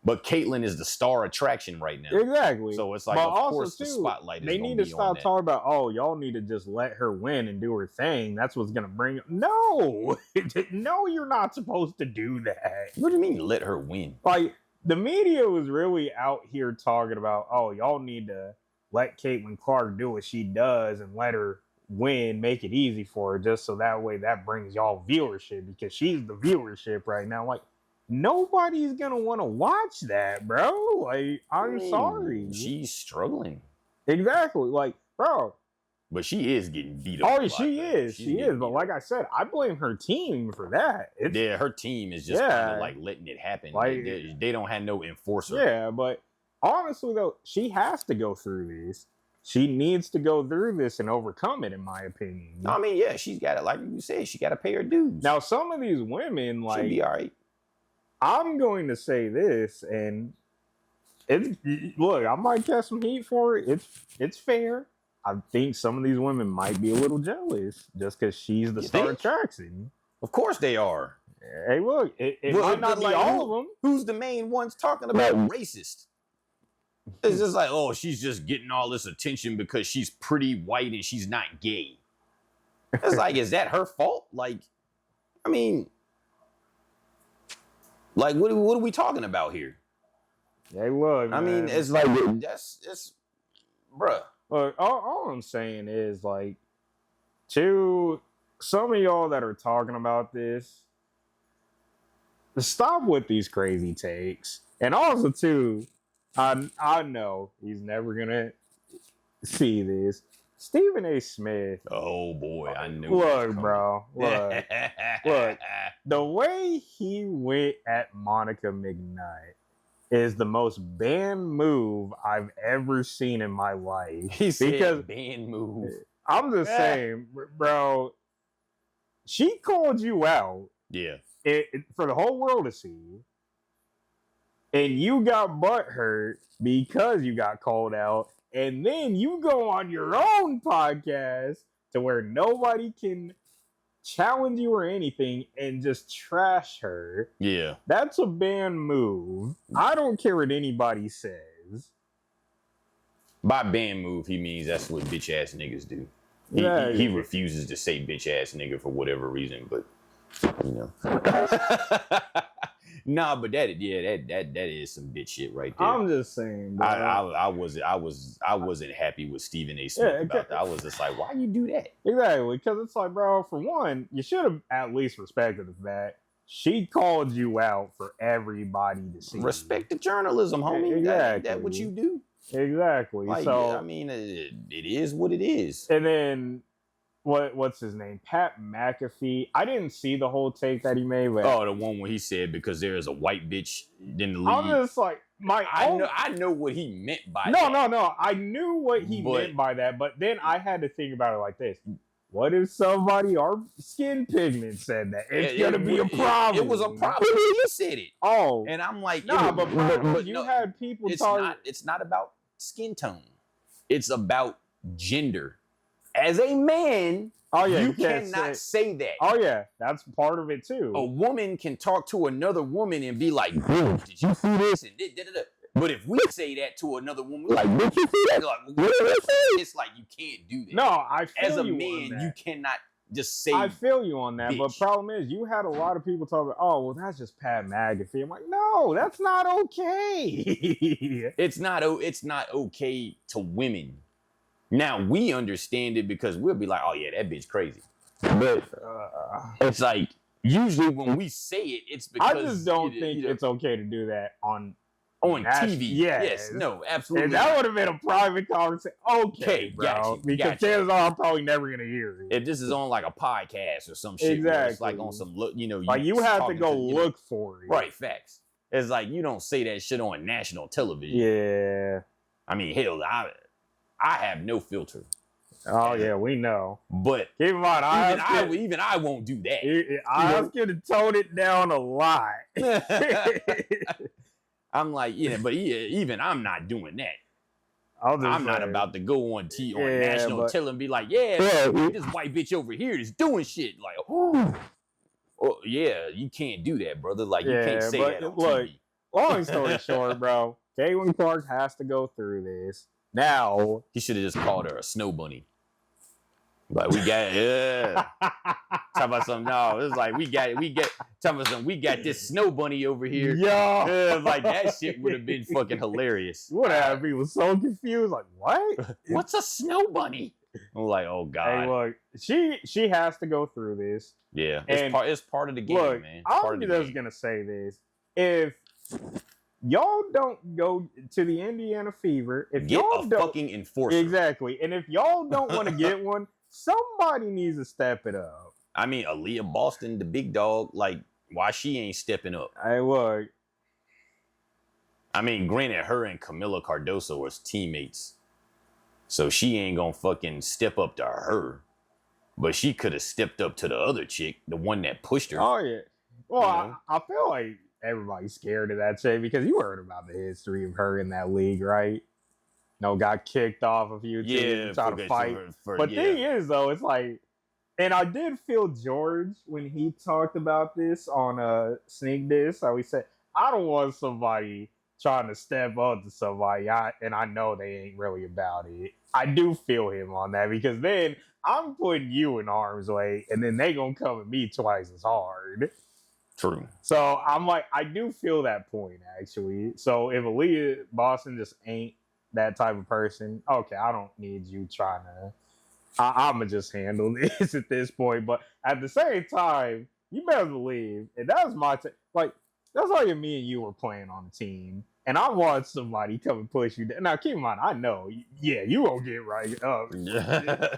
But Caitlin is the star attraction right now. Exactly. So it's like, of course, the spotlight is they need to stop talking about, oh, y'all need to just let her win and do her thing. That's what's going to bring... No! No, you're not supposed to do that. What do you mean, let her win? Like, the media was really out here talking about, oh, y'all need to let Caitlin Clark do what she does and let her win, make it easy for her, just so that way that brings y'all viewership, because she's the viewership right now. Like, nobody's gonna want to watch that, bro. Like, I'm sorry. She's struggling. Exactly. Like, bro. But she is getting beat up. Oh, she is. She is. But like I said, I blame her team for that. Yeah, her team is just kind of like letting it happen. Like, they don't have no enforcer. Yeah, but honestly, though, she has to go through this. She needs to go through this and overcome it, in my opinion. I mean, yeah, she's got it. Like you said, she got to pay her dues. Now, some of these women, like... She'll be all right. I'm going to say this, and look, I might catch some heat for it. It's fair. I think some of these women might be a little jealous just because she's the star attraction. Of course they are. Hey, look, it might not be all of them. Who's the main ones talking about racist? It's just like, oh, she's just getting all this attention because she's pretty white and she's not gay. It's like, is that her fault? Like, I mean, like, what are we talking about here? Hey, look, I mean, it's like, it's, bruh. Look, all I'm saying is, like, to some of y'all that are talking about this, stop with these crazy takes. And also, too, I know he's never going to see this. Stephen A. Smith. Oh, boy, I knew. Look, bro. Look. Look. The way he went at Monica McKnight is the most banned move I've ever seen in my life. He said banned move. I'm just saying, bro, she called you out. Yeah. For the whole world to see. And you got butthurt because you got called out. And then you go on your own podcast to where nobody can challenge you or anything and just trash her. Yeah. That's a banned move. I don't care what anybody says. By banned move, he means that's what bitch ass niggas do. He refuses to say bitch ass nigga for whatever reason, but you know. Nah, but that is some bitch shit right there. I'm just saying, bro. I wasn't happy with Stephen A. Smith about that. I was just like, why you do that? Exactly, because it's like, bro, for one, you should have at least respected the fact she called you out for everybody to see. Respect the journalism, homie. Exactly. That's what you do. Exactly. Like, so I mean, it is what it is. And then what's his name? Pat McAfee. I didn't see the whole take that he made. But the one where he said because there is a white bitch in the league. I'm just like I know what he meant by that. No. I knew what he meant by that, but then I had to think about it like this. What if somebody, our skin pigment, said that? It's going to be a problem. It was a problem when he said it. Oh. And I'm like, but you had people talking. It's not about skin tone. It's about gender. As a man, you cannot say that. Oh, yeah. That's part of it, too. A woman can talk to another woman and be like, did you see this? And But if we say that to another woman, like, did you see that? Like, it's like you can't do that. No, I feel as a you man, on that. You cannot just say. I feel you on that, bitch. But problem is, you had a lot of people talking. Oh, well, that's just Pat McAfee. I'm like, no, that's not okay. It's not okay to women. Now we understand it because we'll be like, oh yeah, that bitch crazy. But it's like usually when we say it, it's because I just don't think it's okay to do that on TV. Yes, no, absolutely. And that would have been a private conversation. Okay, bro. Gotcha, because chances are I'm probably never gonna hear it. If this is on like a podcast or some shit, exactly. It's like on some like you have to go look for it. Right, facts. It's like you don't say that shit on national television. Yeah. I mean, hell, I have no filter. Oh yeah, we know. But keep in mind, I won't do that. I was gonna tone it down a lot. I'm like, but even I'm not doing that. I'm not about to go on national television and be like, this white bitch over here is doing shit. Like, oh, yeah, you can't do that, brother. Like, you can't say that on TV. Long story short, bro, Caitlin Clark has to go through this. Now he should have just called her a snow bunny. Like we got talk about something. No, it's like we got talking about something. We got this snow bunny over here. Like that shit would have been fucking hilarious. Would have people so confused. Like what? What's a snow bunny? I'm like, oh god. Hey, look, she has to go through this. Yeah, it's part of the game, look, man. I'm just gonna say this: if y'all don't go to the Indiana Fever, if get y'all a don't fucking enforcer, exactly, and if y'all don't want to get one, somebody needs to step it up. I mean, Aaliyah Boston, the big dog, like, why she ain't stepping up? Hey, look. I mean, granted, her and Camila Cardoso was teammates, so she ain't gonna fucking step up to her. But she could have stepped up to the other chick, the one that pushed her. Oh yeah. Well, I feel like everybody's scared of that chick because you heard about the history of her in that league, right? Got kicked off a few teams trying to fight. But thing is, though, it's like, and I did feel George when he talked about this on Sneak Diss. How he said, I don't want somebody trying to step up to somebody, and I know they ain't really about it. I do feel him on that because then I'm putting you in harm's way, and then they gonna come at me twice as hard. True. So I'm like, I do feel that point actually. So if Aaliyah Boston just ain't that type of person, okay, I don't need you trying to. I'ma just handle this at this point. But at the same time, you better believe, and that was my like. That's like if me and you were playing on a team, and I want somebody come and push you down. Now, keep in mind, I know, you won't get right up.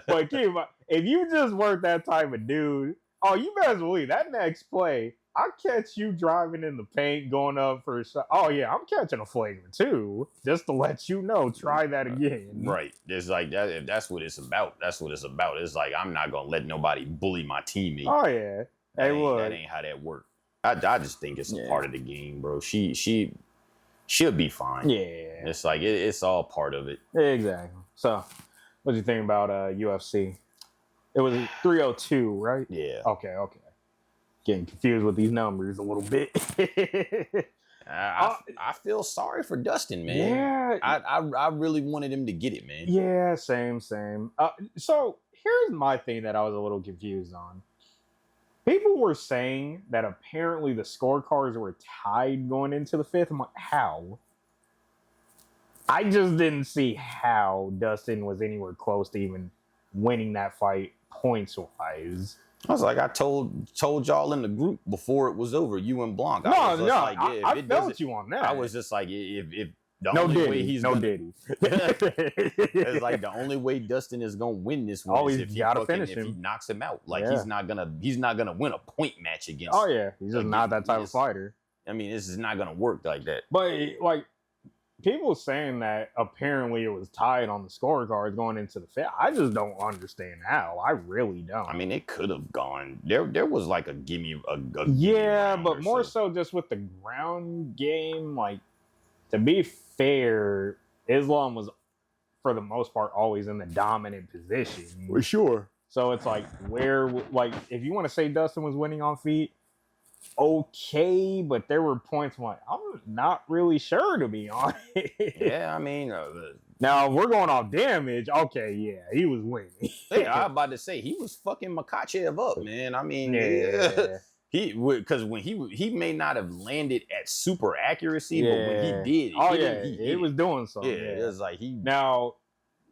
But keep in mind, if you just weren't that type of dude, you better believe that next play, I catch you driving in the paint, going up for a shot. Oh, yeah, I'm catching a flagrant too, just to let you know, try that again. Right. It's like, that. If that's what it's about. That's what it's about. It's like, I'm not going to let nobody bully my teammate. Oh, yeah. That ain't how that works. I just think it's a part of the game, bro. She'll be fine. Yeah. It's like, it's all part of it. Exactly. So, what do you think about UFC? It was 302, right? Yeah. Okay. Getting confused with these numbers a little bit. I feel sorry for Dustin, man. Yeah. I really wanted him to get it, man. Yeah, same. So here's my thing that I was a little confused on. People were saying that apparently the scorecards were tied going into the fifth. I'm like, how? I just didn't see how Dustin was anywhere close to even winning that fight points-wise. I was like, I told y'all in the group before it was over, you and Blanc. I felt you on that. I was just like, if the no only Diddy, way he's no gonna, Diddy. It's like the only way Dustin is gonna win this one is if he knocks him out. Like he's not gonna win a point match against. Oh yeah, he's just not that type of fighter. I mean, this is not gonna work like that. But like people saying that apparently it was tied on the scorecards going into the fifth. I just don't understand how. I really don't. I mean, it could have gone. There was like a gimme. Yeah, but more so just with the ground game. Like, to be fair, Islam was, for the most part, always in the dominant position. For sure. So it's like, if you want to say Dustin was winning on feet, okay, but there were points when I'm not really sure, to be honest. Yeah, I mean, now if we're going off damage. Okay, yeah, he was winning. Yeah, I was about to say he was fucking Makachev up, man. I mean, because when he may not have landed at super accuracy, but when he did, he was doing something. Yeah, it was like Now,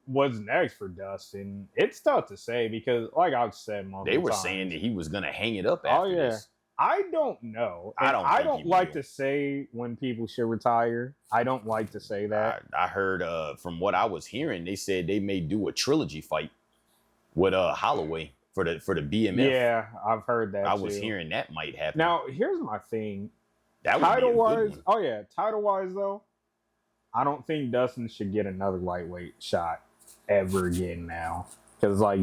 what's next for Dustin? It's tough to say because, like I've said, they were saying that he was gonna hang it up after this. I don't know. I don't like to say when people should retire. I don't like to say that. I heard from what I was hearing, they said they may do a trilogy fight with Holloway for the BMF. Yeah, I've heard that. I was hearing that might happen. Now, here's my thing. That would be a good one. Title wise though, I don't think Dustin should get another lightweight shot ever again now. Because why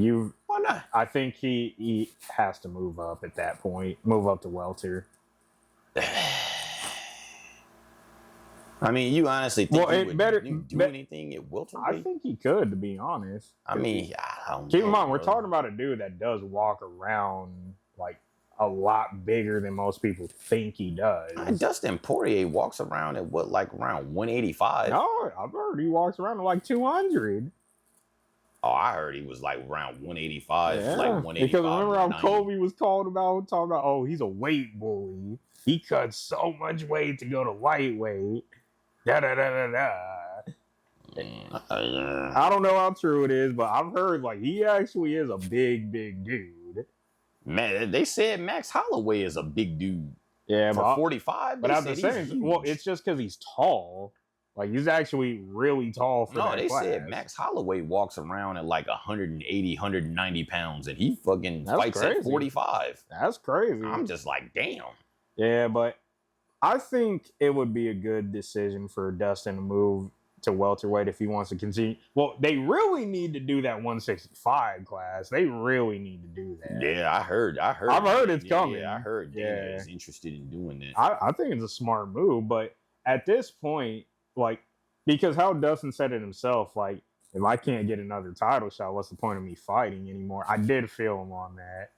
not? I think he has to move up at that point. Move up to welter. I mean, you honestly think he would do anything at welterweight? I think he could, to be honest. I mean, I don't keep know, in mind, we're bro. talking about a dude that does walk around like a lot bigger than most people think he does. Dustin Poirier walks around at around 185? No, I've heard he walks around at like 200. Oh, I heard he was around 185, yeah. 185. Because remember how Kobe was talking about, oh, he's a weight bully. He cuts so much weight to go to lightweight. Da da da da da. I don't know how true it is, but I've heard he actually is a big dude. Man, they said Max Holloway is a big dude. Yeah, for 45. But at the same, well, it's just because he's tall. He's actually really tall for that class. No, they said Max Holloway walks around at 180, 190 pounds, and he fucking fights at 45. That's crazy. I'm just like, damn. Yeah, but I think it would be a good decision for Dustin to move to welterweight if he wants to continue. Well, they really need to do that 165 class. They really need to do that. Yeah, I've heard it's coming. Yeah, I heard Dana is interested in doing that. I think it's a smart move, but at this point, because how Dustin said it himself, if I can't get another title shot, what's the point of me fighting anymore? I did feel him on that.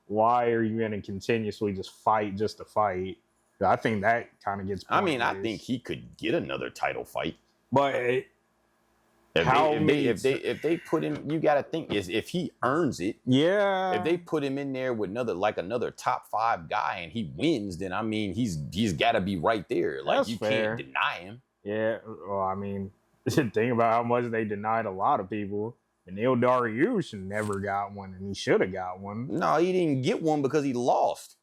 Why are you going to continuously just fight just to fight? I think that kind of gets pointless. I mean, I think he could get another title fight. But if they put him, you got to think if he earns it. Yeah. If they put him in there with another top 5 guy and he wins, then I mean he's got to be right there. That's fair. Can't deny him. Yeah. Well, I mean, think about how much they denied a lot of people. And Neil Dariush never got one, and he should have got one. No, he didn't get one because he lost.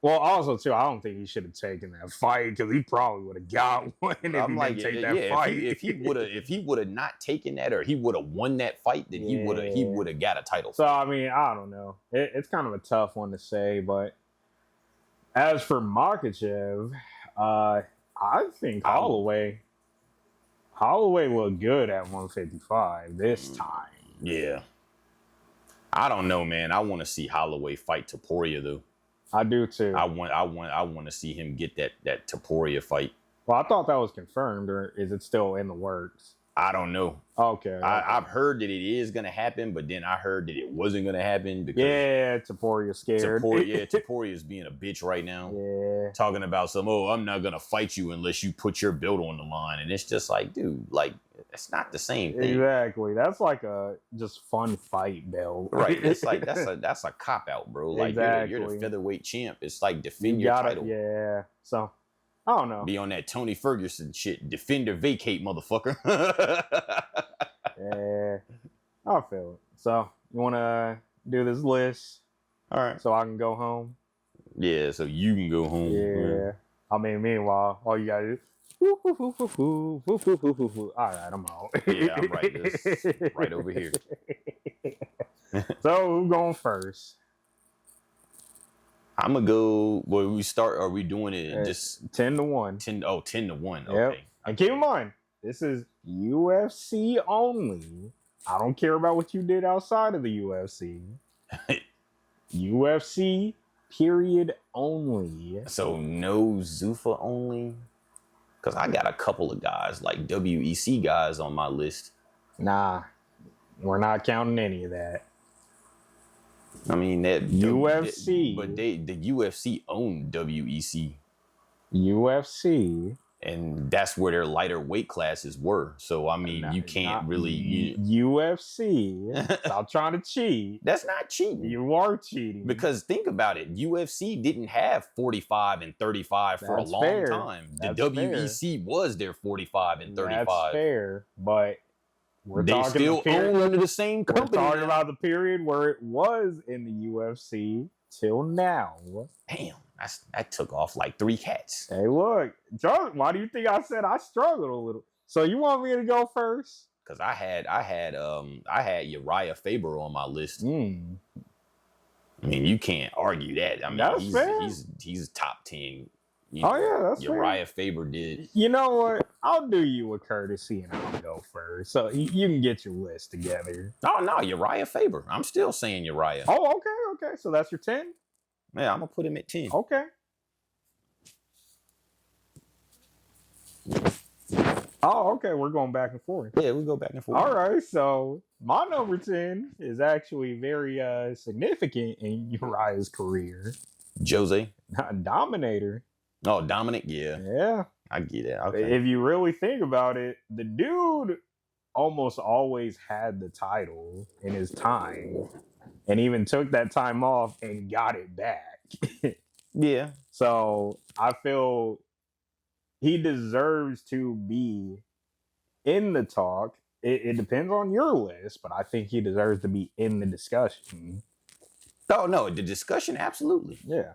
Well, also too, I don't think he should have taken that fight because he probably would have got one if he didn't take that fight. If he would have not taken that, or he would have won that fight, then he would have got a title. So I mean, I don't know. It's kind of a tough one to say, but as for Makhachev, I think Holloway looked good at 155 this time. Yeah. I don't know, man. I want to see Holloway fight Topuria though. I do too. I want to see him get that Topuria fight. Well, I thought that was confirmed, or is it still in the works? I don't know. Okay. I've heard that it is going to happen, but then I heard that it wasn't going to happen because Topuria's scared. Topuria's being a bitch right now. Yeah. Talking about I'm not going to fight you unless you put your belt on the line, and it's just dude, it's not the same thing. Exactly. That's a just fun fight belt. Right. It's that's a cop out, bro. Exactly. You're the featherweight champ. It's defend your title. Yeah. So I don't know. Be on that Tony Ferguson shit. Defend or vacate, motherfucker. Yeah. I feel it. So you want to do this list? All right. So I can go home. Yeah, so you can go home. Yeah. I mean, meanwhile, all you gotta do. All right, I'm out. Yeah, I'm right. This right over here. So who going first? I'm gonna go. Well, we start. Are we doing it just 10-1? 10-1. Yep. Okay. And keep in mind, this is UFC only. I don't care about what you did outside of the UFC. UFC period only. So no Zuffa only. Because I got a couple of guys, like WEC guys on my list. Nah, we're not counting any of that. I mean, that UFC. But the UFC owned WEC. UFC. And that's where their lighter weight classes were. So, I mean, you can't really... UFC. Stop trying to cheat. That's not cheating. You are cheating. Because think about it. UFC didn't have 45 and 35 for a long time. The WEC was their 45 and 35. That's fair, but they still own under the same company. We're talking about the period where it was in the UFC till now. Damn, that took off like 3 cats. Hey, look, John, why do you think I said I struggled a little? So you want me to go first? Because I had Uriah Faber on my list. I mean, you can't argue that. I mean, that's fair. He's top 10. That's Uriah Faber did. You know what? I'll do you a courtesy and I'll go first. So you can get your list together. Oh, no, Uriah Faber. I'm still saying Uriah. Oh, okay. So that's your 10? Yeah, I'm going to put him at 10. Okay. Oh, okay. We're going back and forth. Yeah, we go back and forth. All right. So my number 10 is actually very significant in Uriah's career. Jose. Dominator. Oh, Dominic? Yeah. Yeah. I get it. Okay. If you really think about it, the dude almost always had the title in his time and even took that time off and got it back. Yeah. So I feel he deserves to be in the talk. It depends on your list, but I think he deserves to be in the discussion. Oh, no, the discussion, absolutely. Yeah.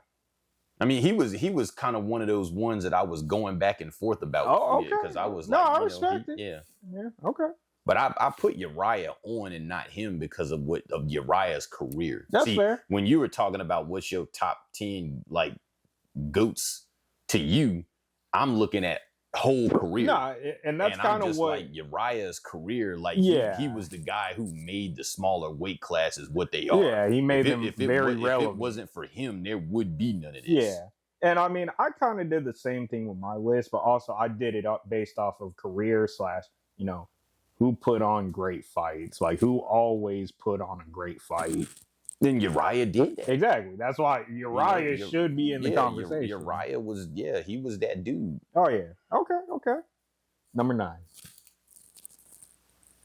I mean, he was kind of one of those ones that I was going back and forth about. Oh, okay. Because I was I respect it. Yeah. Okay. But I put Uriah on and not him because of Uriah's career. That's fair. When you were talking about what's your top 10 like GOATs to you, I'm looking at whole career. Nah, and that's kind of what like Uriah's career. Like he was the guy who made the smaller weight classes what they are. Yeah, he made them very relevant. If it wasn't for him, there would be none of this. Yeah. And I mean, I kind of did the same thing with my list, but also I did it up based off of career / who put on great fights, like who always put on a great fight. Then Uriah did that. Exactly. That's why Uriah should be in the conversation. Uriah was, he was that dude. Oh, yeah. Okay. Number 9.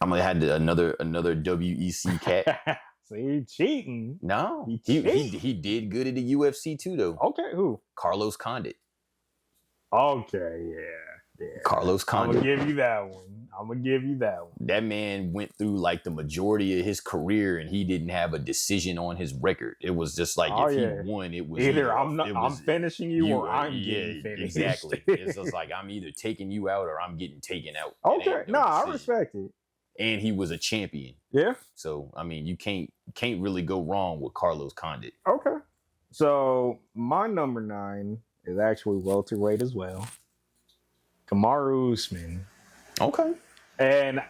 I'm gonna have another WEC cat. See, cheating. No, he did good at the UFC too, though. Okay, who? Carlos Condit. Okay, yeah. Carlos Condit. I'm gonna give you that one. That man went through like the majority of his career, and he didn't have a decision on his record. It was just like he won, it was either I'm finishing you or I'm getting finished. Exactly. It's just like I'm either taking you out or I'm getting taken out. Okay, I respect it. And he was a champion. Yeah. So I mean, you can't really go wrong with Carlos Condit. Okay. So my number 9 is actually welterweight as well. Kamaru Usman. Okay. And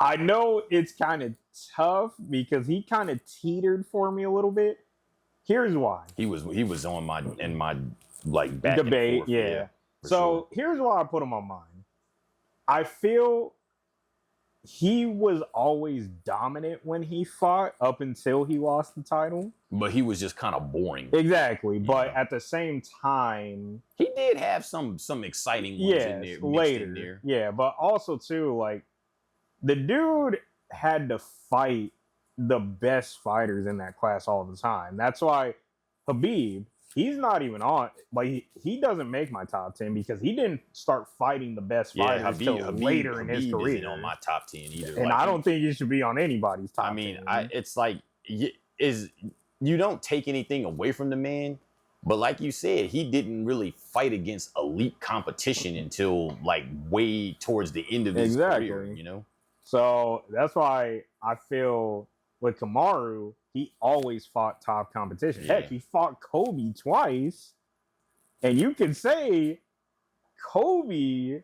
I know it's kind of tough because he kind of teetered for me a little bit. Here's why. He was on my like back debate, and forth. yeah. So here's why I put him on mine. I feel he was always dominant when he fought up until he lost the title. But he was just kind of boring. Exactly. But at the same time, he did have some exciting ones in there. Later. In there. Yeah, but also too, like, the dude had to fight the best fighters in that class all the time. That's why Khabib, he's not even on. Like, he doesn't make my top 10 because he didn't start fighting the best fighters until later in his career. Isn't on my top 10 either. And I don't think he should be on anybody's top 10. I mean, it's like you don't take anything away from the man, but like you said, he didn't really fight against elite competition until like way towards the end of his career, you know? So that's why I feel with Kamaru, he always fought top competition. Yeah. Heck, he fought Kobe twice. And you can say Kobe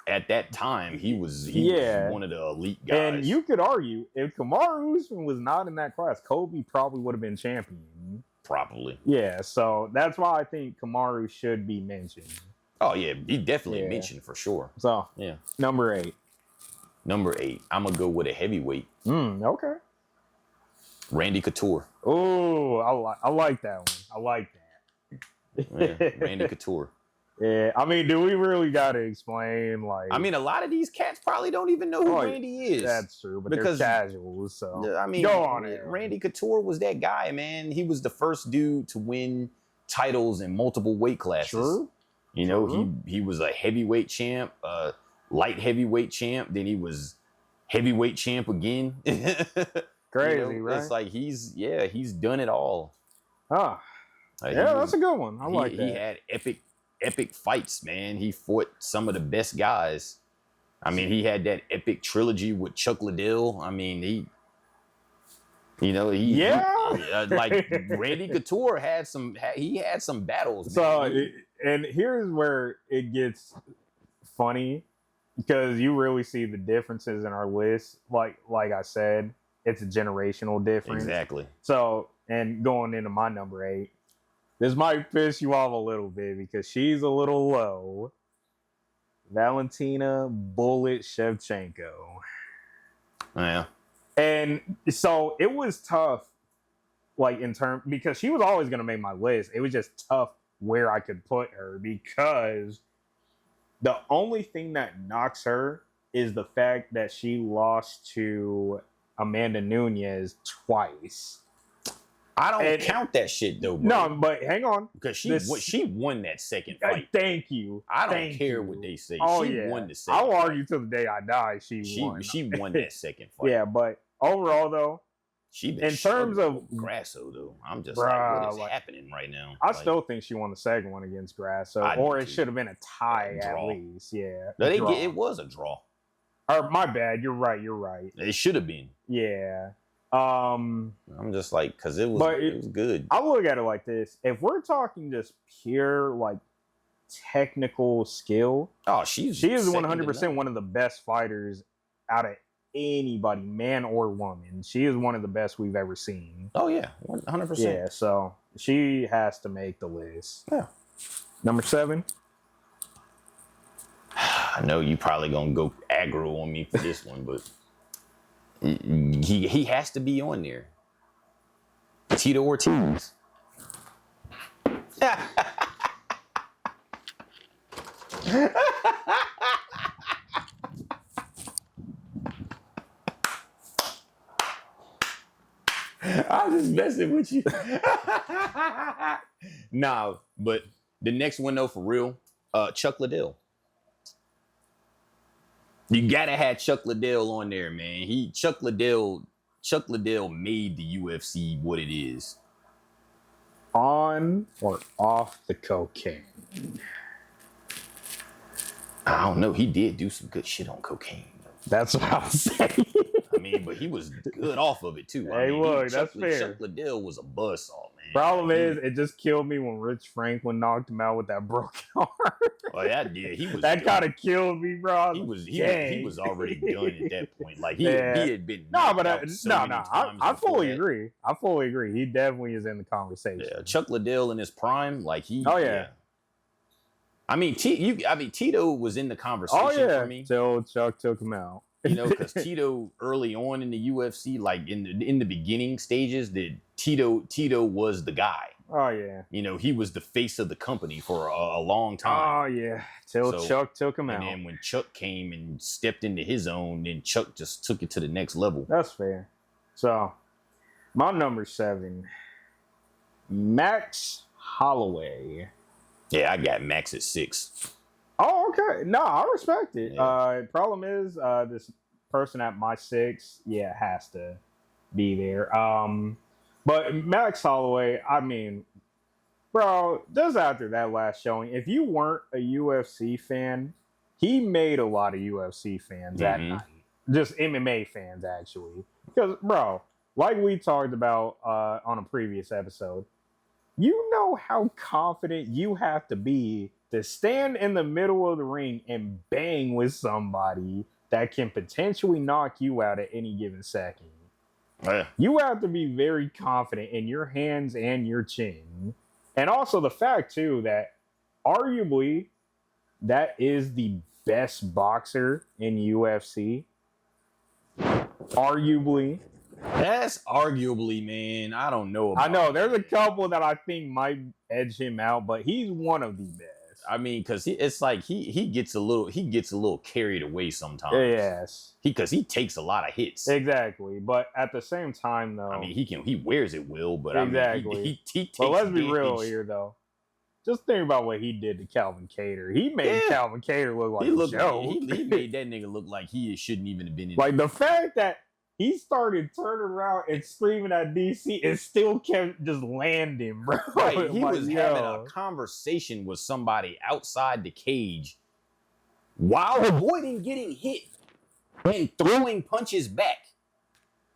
at that time, he was one of the elite guys. And you could argue if Kamaru Usman was not in that class, Kobe probably would have been champion. Probably. Yeah, so that's why I think Kamaru should be mentioned. Oh yeah, he definitely mentioned for sure. So yeah, number 8. Number 8, I'm gonna go with a heavyweight. Okay. Randy Couture. Oh, I like that one. I like that. Yeah, Randy Couture. Yeah, I mean, do we really gotta explain? Like, I mean, a lot of these cats probably don't even know who Randy is. That's true, but because they're casuals. So I mean, go on. Randy Couture was that guy, man. He was the first dude to win titles in multiple weight classes. True. You know, he was a heavyweight champ, light heavyweight champ. Then he was heavyweight champ again. Crazy, right? It's like he's done it all. Yeah, that's a good one. I like that. He had epic fights, man. He fought some of the best guys. I mean, he had that epic trilogy with Chuck Liddell. I mean, like Randy Couture had some battles. So, and here's where it gets funny because you really see the differences in our list. Like I said, it's a generational difference. Exactly. So, and going into my number 8. This might piss you off a little bit because she's a little low. Valentina Bullet Shevchenko. Yeah. And so it was tough, like because she was always going to make my list. It was just tough where I could put her because the only thing that knocks her is the fact that she lost to Amanda Nunes twice. I don't count that shit though, bro. No, but hang on. Because she won that second fight. Thank you. I don't care what they say. Oh, she won the second I'll fight. argue till the day I die. She won. She won that second fight. Yeah, but overall though, in terms of Grasso though, I'm just what is happening right now? I still think she won the second one against Grasso, or it should have been a tie at least. Yeah, it was a draw. Or my bad. You're right. It should have been. Yeah. I'm just like, because it was good. I look at it like this: if we're talking just pure like technical skill, she is 100% one of the best fighters out of anybody, man or woman. She is one of the best we've ever seen. Oh yeah, 100%. Yeah, so she has to make the list. Yeah. Number 7. I know you probably gonna go aggro on me for this one, but. He has to be on there. Tito Ortiz. I'm just messing with you. Nah, but the next one though, for real, Chuck Liddell. You gotta have Chuck Liddell on there, man. Chuck Liddell made the UFC what it is. On or off the cocaine? I don't know. He did do some good shit on cocaine. That's what I was saying. I mean, but he was good off of it too. That's fair. Chuck Liddell was a buzzsaw, man. Problem is, it just killed me when Rich Franklin knocked him out with that broken arm. Oh yeah, he was. That kind of killed me, bro. He was already done at that point. Like he had been. I fully agree. I fully agree. He definitely is in the conversation. Yeah, Chuck Liddell in his prime, like he. Oh yeah. I mean, Tito was in the conversation for me. Till Chuck took him out. You know, because Tito early on in the UFC, like in the beginning stages, Tito was the guy. Oh yeah. You know, he was the face of the company for a long time. Oh yeah. Till Chuck took him out. And then when Chuck came and stepped into his own, then Chuck just took it to the next level. That's fair. So, my number 7, Max Holloway. Yeah, I got Max at 6. Oh, okay. No, I respect it. Yeah. Problem is, this person at my 6, has to be there. But Max Holloway, I mean, bro, just after that last showing, if you weren't a UFC fan, he made a lot of UFC fans that night. Just MMA fans, actually. Because, bro, like we talked about on a previous episode, you know how confident you have to be to stand in the middle of the ring and bang with somebody that can potentially knock you out at any given second. Yeah. You have to be very confident in your hands and your chin. And also the fact, too, that arguably that is the best boxer in UFC. Arguably. That's arguably, man. I don't know. I know there's a couple that I think might edge him out, but he's one of the best. I mean, because it's like he gets a little carried away sometimes. Yes, because he takes a lot of hits. Exactly, but at the same time, though, I mean, he wears it well, but exactly. I mean, he takes. But let's be real here, though. Just think about what he did to Calvin Kattar. He made Calvin Kattar look like a joke. He made that nigga look like he shouldn't even have been in. Like the fact that he started turning around and screaming at DC and still kept just landing, bro. Right. He was having a conversation with somebody outside the cage while avoiding getting hit and throwing punches back.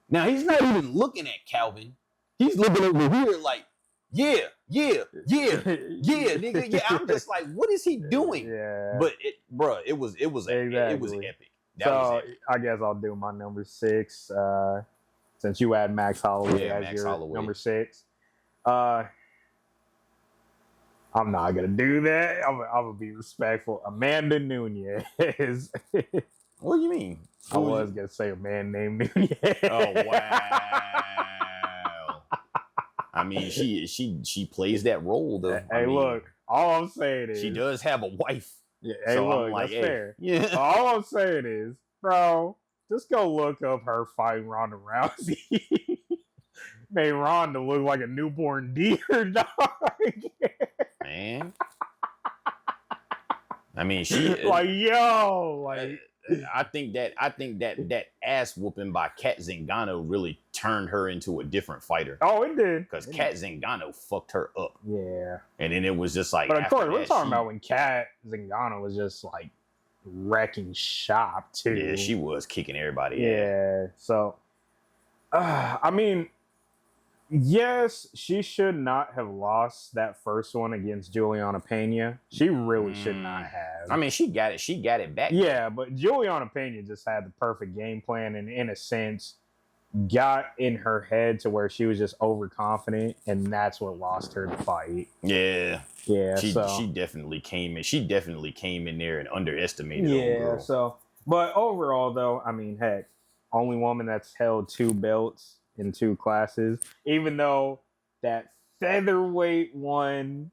Now, he's not even looking at Calvin. He's looking over here like, yeah, nigga. Yeah, I'm just like, what is he doing? Yeah. But it was epic. I guess I'll do my number 6. Since you had Max Holloway as your number 6. I'm not gonna do that. I'm gonna be respectful. Amanda Nunes. What do you mean? I was gonna say a man named Nunes. Oh wow. I mean, she plays that role though. Hey, look, all I'm saying is she does have a wife. Yeah, hey, so look, like, that's fair. Yeah. All I'm saying is, bro, just go look up her fighting Ronda Rousey. Made Ronda look like a newborn deer, dog. Man. I mean, she like, yo, like I think that ass whooping by Kat Zingano really turned her into a different fighter. Oh, it did. Because Kat Zingano fucked her up. Yeah. And then it was just like. But of course, we're talking about when Kat Zingano was just like wrecking shop too. Yeah, she was kicking everybody. Yeah. So, I mean, yes, she should not have lost that first one against Juliana Pena. She really should not have. I mean, she got it back. Yeah, but Juliana Pena just had the perfect game plan and, in a sense, got in her head to where she was just overconfident, and that's what lost her the fight. Yeah. Yeah. She definitely came in. She definitely came in there and underestimated. Yeah. So, but overall, though, I mean, heck, only woman that's held 2 belts in 2 classes, even though that featherweight one,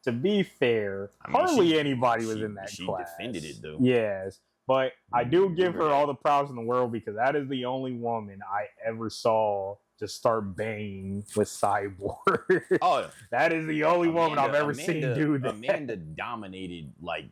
to be fair, I mean, hardly anybody was in that class. She defended it, though. Yes, but I do give her all the props in the world because that is the only woman I ever saw just start banging with Cyborg. Oh, that is the only woman I've ever seen do that. Amanda dominated like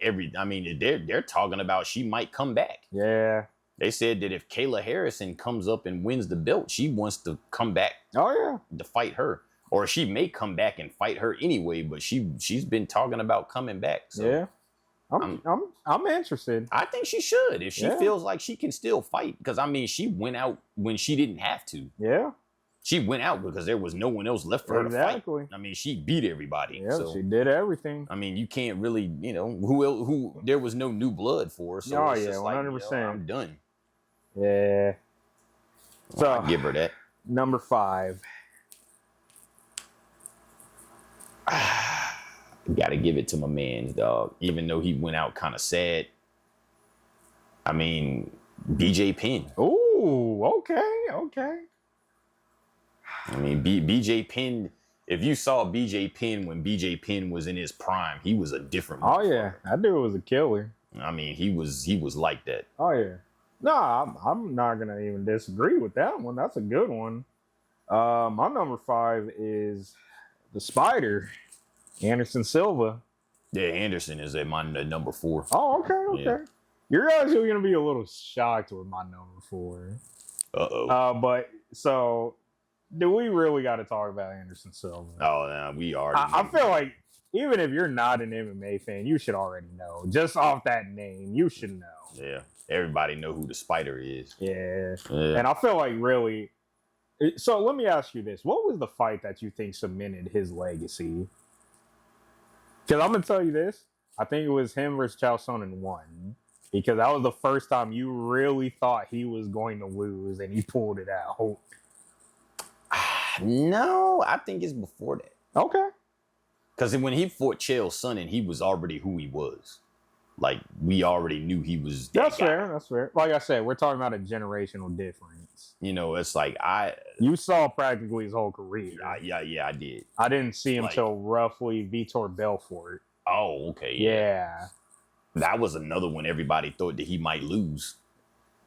I mean, they're talking about she might come back. Yeah. They said that if Kayla Harrison comes up and wins the belt, she wants to come back. Oh yeah, to fight her, or she may come back and fight her anyway. But she's been talking about coming back. So yeah, I'm interested. I think she should if she feels like she can still fight. Because I mean, she went out when she didn't have to. Yeah, she went out because there was no one else left for her to fight. I mean, she beat everybody. Yeah, so, she did everything. I mean, you can't really, who there was no new blood for. So oh it's yeah, just 100%. Like, I'm done. Yeah. So I'll give her that. Number 5. Gotta give it to my man's dog. Even though he went out kind of sad. I mean, BJ Penn. Ooh, okay. I mean, BJ Penn. If you saw BJ Penn when BJ Penn was in his prime, he was a different. Oh yeah, that dude was a killer. I mean, he was like that. Oh yeah. No, I'm not gonna even disagree with that one. That's a good one. My number 5 is the Spider, Anderson Silva. Yeah, Anderson is my number 4. Oh, okay. Yeah. You're actually gonna be a little shocked with my number 4. Uh-oh. But so do we really got to talk about Anderson Silva? Oh, nah, we already. I feel like even if you're not an MMA fan, you should already know. Just off that name, you should know. Yeah, everybody know who the Spider is. Yeah. And I feel like really. So let me ask you this: what was the fight that you think cemented his legacy? Because I'm gonna tell you this: I think it was him versus Chael Sonnen 1. Because that was the first time you really thought he was going to lose, and he pulled it out. No, I think it's before that. Okay. Because when he fought Chael Sonnen, he was already who he was. Like, we already knew he was that guy. Fair. That's fair. Like I said, we're talking about a generational difference. You know, it's like You saw practically his whole career. Yeah, I did. I didn't see him till roughly Vitor Belfort. Oh, okay. Yeah. That was another one everybody thought that he might lose.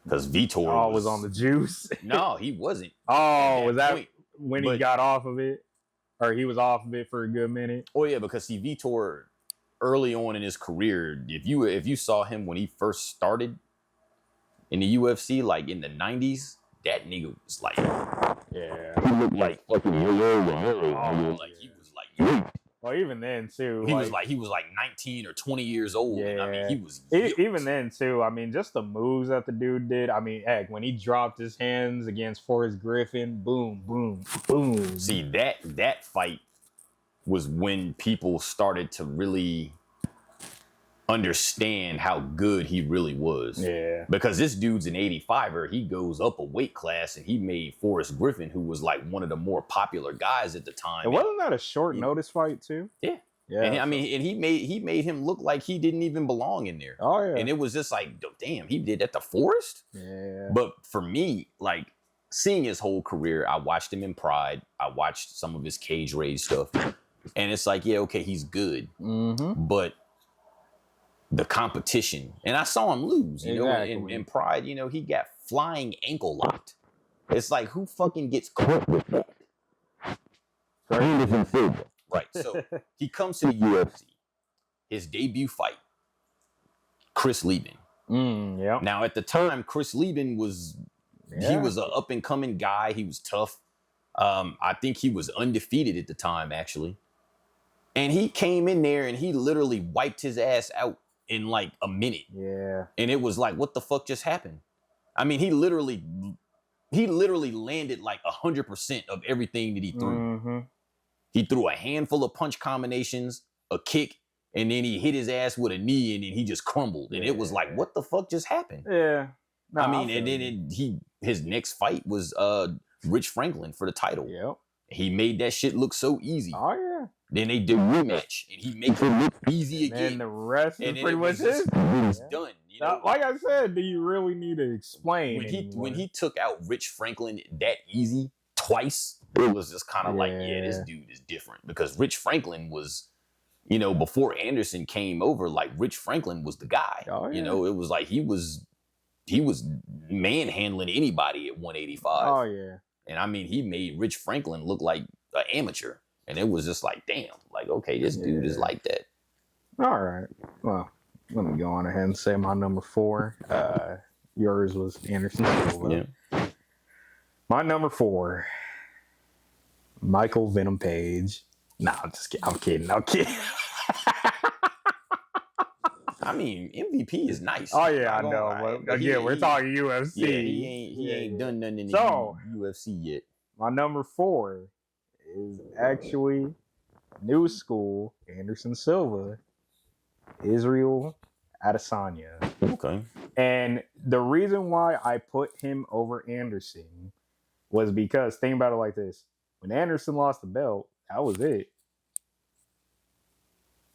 Because Vitor was on the juice. No, he wasn't. Oh, was that when he got off of it? Or he was off of it for a good minute? Oh, yeah, because see, Vitor, early on in his career, if you saw him when he first started in the UFC, like in the 90s, that nigga was like... Yeah. He looked like fucking... like he was like... Well, even then too, he was like 19 or 20 years old. Yeah, and I mean, he was even then too. I mean, just the moves that the dude did. I mean, heck, when he dropped his hands against Forrest Griffin, boom, boom, boom. See, that fight was when people started to really understand how good he really was. Yeah. Because this dude's an 85er. He goes up a weight class and he made Forrest Griffin, who was like one of the more popular guys at the time. And wasn't that a short notice fight too? Yeah. Yeah. And I mean, and he made him look like he didn't even belong in there. Oh yeah. And it was just like, damn, he did that to Forrest? Yeah. But for me, like seeing his whole career, I watched him in Pride. I watched some of his cage rage stuff. And it's like, yeah, okay, he's good. Mm-hmm. But the competition, and I saw him lose, you know, in Pride, you know, he got flying ankle locked. It's like, who fucking gets caught with that? Right. So he comes to the UFC, his debut fight, Chris Lieben. Yeah. Now at the time, Chris Lieben was he was an up and coming guy. He was tough. I think he was undefeated at the time, actually. And he came in there and he literally wiped his ass out in like a minute. Yeah. And it was like, what the fuck just happened? I mean, he literally landed like 100% of everything that he threw. Mm-hmm. He threw a handful of punch combinations, a kick, and then he hit his ass with a knee and then he just crumbled. And it was like, what the fuck just happened? Yeah. No, I mean, and then his next fight was Rich Franklin for the title. Yep. He made that shit look so easy. Oh yeah. Then they did a rematch, and he makes it look easy again. And the rest is pretty much it. It's done. You know? Like I said, do you really need to explain? When he took out Rich Franklin that easy twice, it was just kind of like, yeah, this dude is different. Because Rich Franklin was, you know, before Anderson came over, like Rich Franklin was the guy. Oh, yeah. You know, it was like he was manhandling anybody at 185. Oh yeah. And I mean, he made Rich Franklin look like an amateur. And it was just like, damn, like, okay, this dude is like that. All right. Well, let me go on ahead and say my number 4. Yours was Anderson Silva. Yeah. My number 4, Michael Venom Page. Nah, I'm just kidding. I'm kidding. I mean, MVP is nice. Oh yeah, I know. But again, we're talking UFC. Yeah, he ain't done nothing in the UFC yet. My number 4 is actually new school Anderson Silva, Israel Adesanya. Okay. And the reason why I put him over Anderson was because, think about it like this. When Anderson lost the belt, that was it.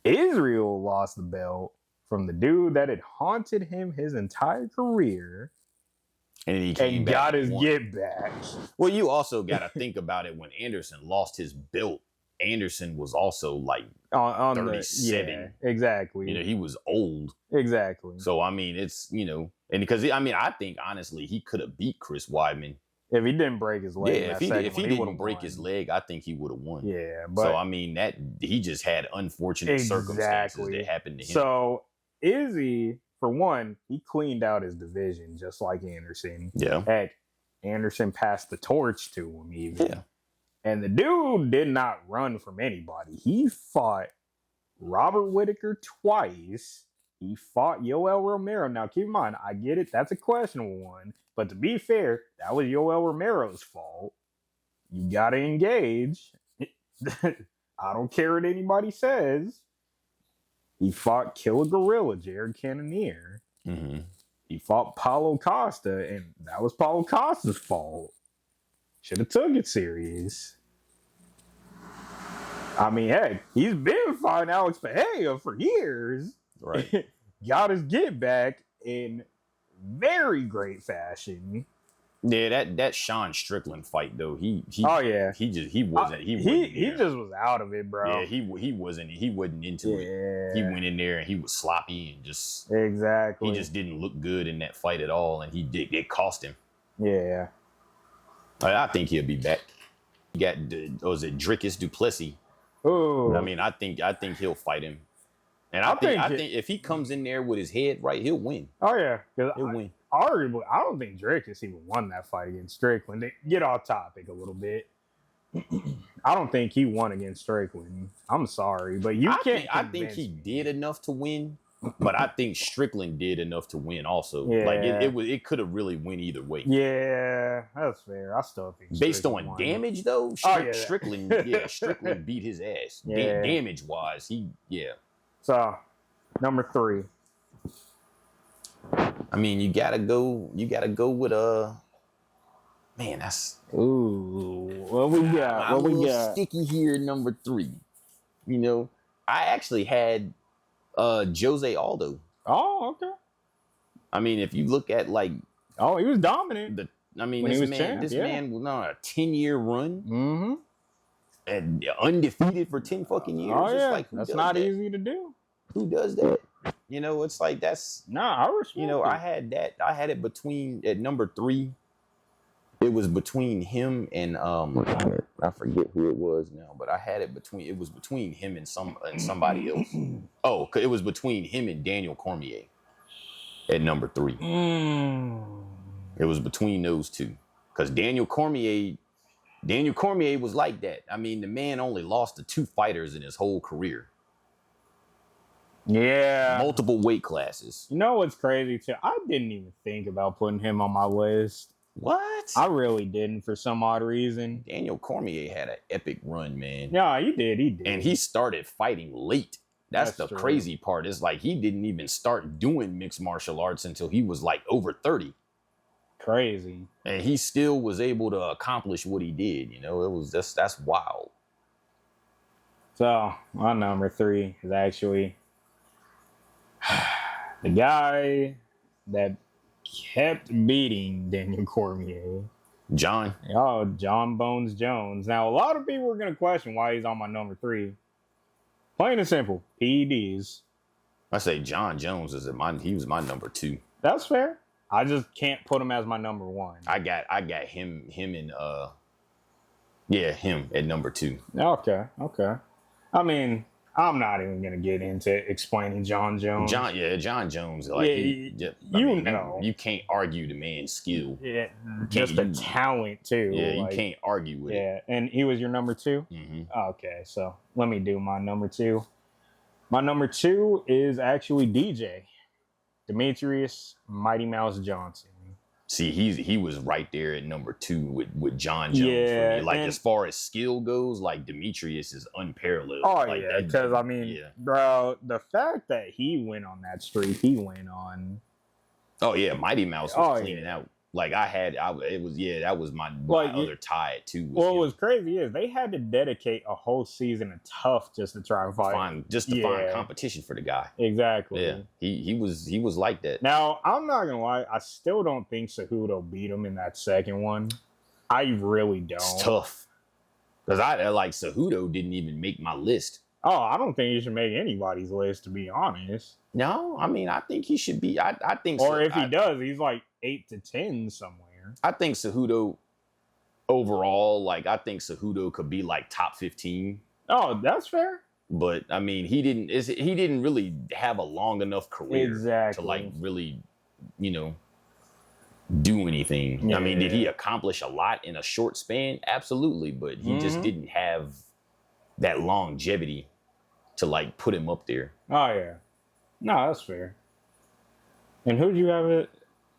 Israel lost the belt from the dude that had haunted him his entire career. And he came and back got his get back. Well, you also got to think about it. When Anderson lost his belt, Anderson was also like on 37. Yeah, exactly. You know, he was old. Exactly. So, I mean, it's, you know, and because, I mean, I think, honestly, he could have beat Chris Weidman. If he didn't break his leg. Yeah, if he didn't break his leg, I think he would have won. Yeah. But so, I mean, that he just had unfortunate circumstances that happened to him. So, Izzy, for one, he cleaned out his division just like Anderson. Yeah. Heck, Anderson passed the torch to him even. Yeah. And the dude did not run from anybody. He fought Robert Whittaker twice. He fought Yoel Romero. Now, keep in mind, I get it. That's a questionable one. But to be fair, that was Yoel Romero's fault. You got to engage. I don't care what anybody says. He fought Killer Gorilla, Jared Cannonier. Mm-hmm. He fought Paulo Costa, and that was Paulo Costa's fault. Should have took it serious. I mean, hey, he's been fighting Alex Pereira for years. Right. Got his get back in very great fashion. Yeah, that Sean Strickland fight though, he just was out of it, bro. Yeah, he wasn't into it. He went in there and he was sloppy and just exactly. He just didn't look good in that fight at all, and it cost him. Yeah, I think he'll be back. He got was it Dricus Duplessis? Oh, I mean, I think he'll fight him, and I think if he comes in there with his head right, he'll win. Oh yeah, he'll win. Arguably, I don't think Dricus even won that fight against Strickland. Get off topic a little bit. I don't think he won against Strickland. I'm sorry, but I think he did enough to win, but I think Strickland did enough to win also. Yeah. Like it could have really went either way. Yeah, that's fair. I still think based on won. Damage though, Strickland beat his ass. Yeah. Damage wise, So, number 3. I mean, you gotta go with man, that's what we got? I'm a little sticky here, number 3. You know, I actually had Jose Aldo. Oh, okay. I mean, if you look at like, he was dominant. This man was on a 10-year run. Mm-hmm. And undefeated for 10 fucking years. Oh yeah, like, that's not easy to do. Who does that? You know, it's like that's. I respect. You know, I had it between at number 3. It was between him and I forget who it was now, but I had it between him and somebody else. Oh, it was between him and Daniel Cormier at number 3. It was between those two because Daniel Cormier was like that. I mean, the man only lost to 2 fighters in his whole career. Yeah. Multiple weight classes. You know what's crazy too? I didn't even think about putting him on my list. What? I really didn't for some odd reason. Daniel Cormier had an epic run, man. Yeah, he did. And he started fighting late. That's the true. Crazy part. It's like he didn't even start doing mixed martial arts until he was like over 30. Crazy. And he still was able to accomplish what he did. You know, that's wild. So my number 3 is actually the guy that kept beating Daniel Cormier. John Bones Jones. Now, a lot of people are going to question why he's on my number 3. Plain and simple, PEDs. I say John Jones he was my number 2. That's fair. I just can't put him as my number 1. I got him and him at number 2. Okay. I mean, I'm not even gonna get into explaining John Jones. John Jones. Like you can't argue the man's skill. Yeah, just the talent too. Yeah, you can't argue with it. Yeah, and he was your number 2. Mm-hmm. Okay, so let me do my number 2. My number 2 is actually DJ Demetrius Mighty Mouse Johnson. See, he was right there at number 2 with John Jones for me. Like, as far as skill goes, like, Demetrius is unparalleled. Oh, like, yeah, because, I mean, bro, the fact that he went on that streak he went on. Oh, yeah, Mighty Mouse was cleaning out. Like, that was my other tie, too. What was crazy is they had to dedicate a whole season of tough just to try and find competition for the guy. Exactly. Yeah, he was like that. Now, I'm not gonna lie, I still don't think Cejudo beat him in that second one. I really don't. It's tough. Because Cejudo didn't even make my list. Oh, I don't think he should make anybody's list, to be honest. No, I mean, I think he should be. I think or if he does, he's like 8 to 10 somewhere. I think Cejudo overall, I think Cejudo could be like top 15. Oh, that's fair. But I mean, he didn't really have a long enough career to really, do anything. Yeah. I mean, did he accomplish a lot in a short span? Absolutely, but he just didn't have that longevity to like put him up there. Oh yeah, no, that's fair. And who'd you have it?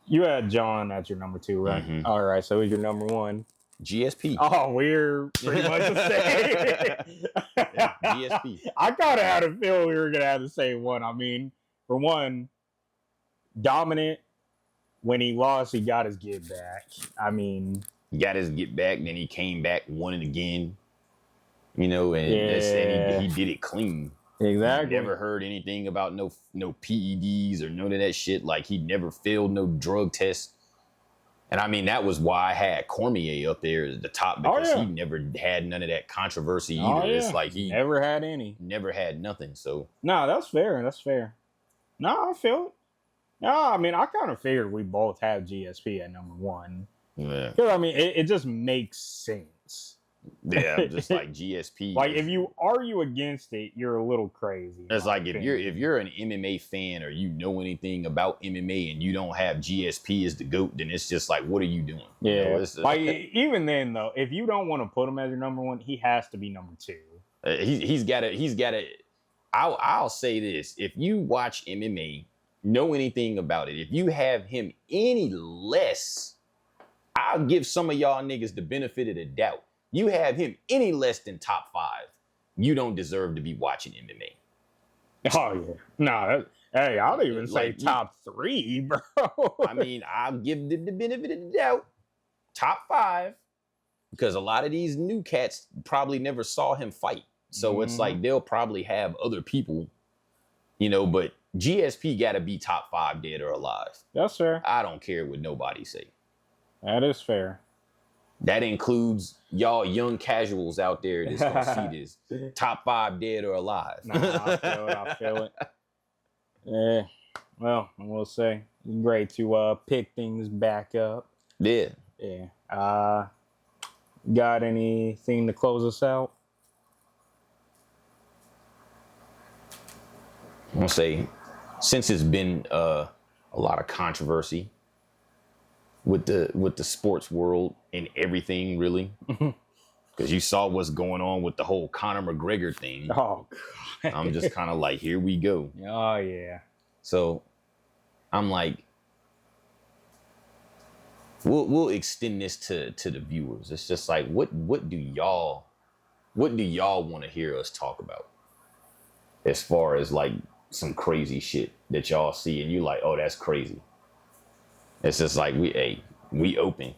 You had John at your number 2, right? Mm-hmm. All right, so who's your number 1? GSP. Oh, we're pretty much the same. Yeah, GSP. I kind of had a feeling we were gonna have the same one. I mean, for one, dominant. When he lost, he got his get back. I mean, He got his get back, then he came back, won it again. You know, and he did it clean. exactly. Never heard anything about no PEDs or none of that shit. Like, he never failed no drug test. And I mean, that was why I had Cormier up there at the top, because he never had none of that controversy either. It's like he never had any. Never had nothing. So no, that's fair. That's fair. No, I feel it. No, I mean, I kind of figured we both have GSP at number 1. yeah, Because I mean, it just makes sense. yeah, just like GSP. Like, if you argue against it, you're a little crazy. It's like if you're an MMA fan or you know anything about MMA and you don't have GSP as the GOAT, then it's just like, what are you doing? Yeah, you know, like even then though, if you don't want to put him as your number 1, he has to be number 2. He's got to. I'll say this: if you watch MMA, know anything about it, if you have him any less, I'll give some of y'all niggas the benefit of the doubt. You have him any less than top 5, you don't deserve to be watching MMA. Oh yeah, no. Hey, I'll even say top 3, bro. I mean, I'll give the benefit of the doubt. Top 5, because a lot of these new cats probably never saw him fight. So it's like they'll probably have other people, you know, but GSP got to be top 5 dead or alive. That's fair. I don't care what nobody say. That is fair. That includes y'all young casuals out there that's going to see this. Top 5 dead or alive. Nah, I feel it. Yeah. Well, I will say, it's great to pick things back up. Yeah. Yeah. Got anything to close us out? I'm going to say, since it's been a lot of controversy with the sports world and everything, really, because you saw what's going on with the whole Conor McGregor thing. Oh, God. I'm just kind of like, here we go. Oh, yeah. So I'm like, we'll extend this to the viewers. It's just like, what do y'all want to hear us talk about, as far as like some crazy shit that y'all see and you like, oh, that's crazy. It's just like, we open.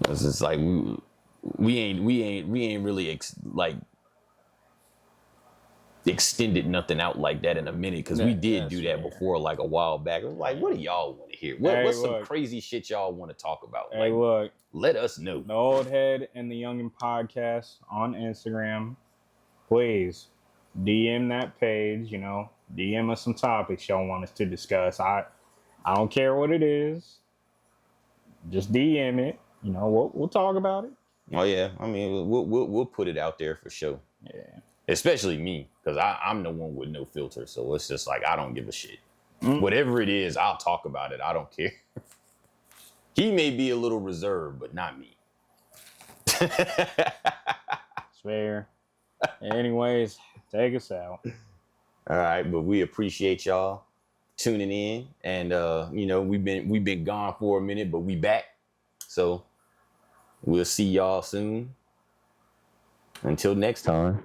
It's just like we ain't really extended nothing out like that in a minute, because we did do that before, like a while back. It was like, what do y'all want to hear? What's some crazy shit y'all want to talk about? Hey, like, look, let us know. The Old Head and the Youngin Podcast on Instagram. Please DM that page. You know, DM us some topics y'all want us to discuss. I don't care what it is. Just DM it. You know, we'll talk about it. Oh yeah, I mean, we'll put it out there for sure. Yeah. Especially me, because I'm the one with no filter. So it's just like, I don't give a shit. Whatever it is, I'll talk about it. I don't care. He may be a little reserved, but not me. It's fair. Anyways, take us out. All right, but we appreciate y'all tuning in, and you know, we've been gone for a minute, but we back. So we'll see y'all soon. Until next time.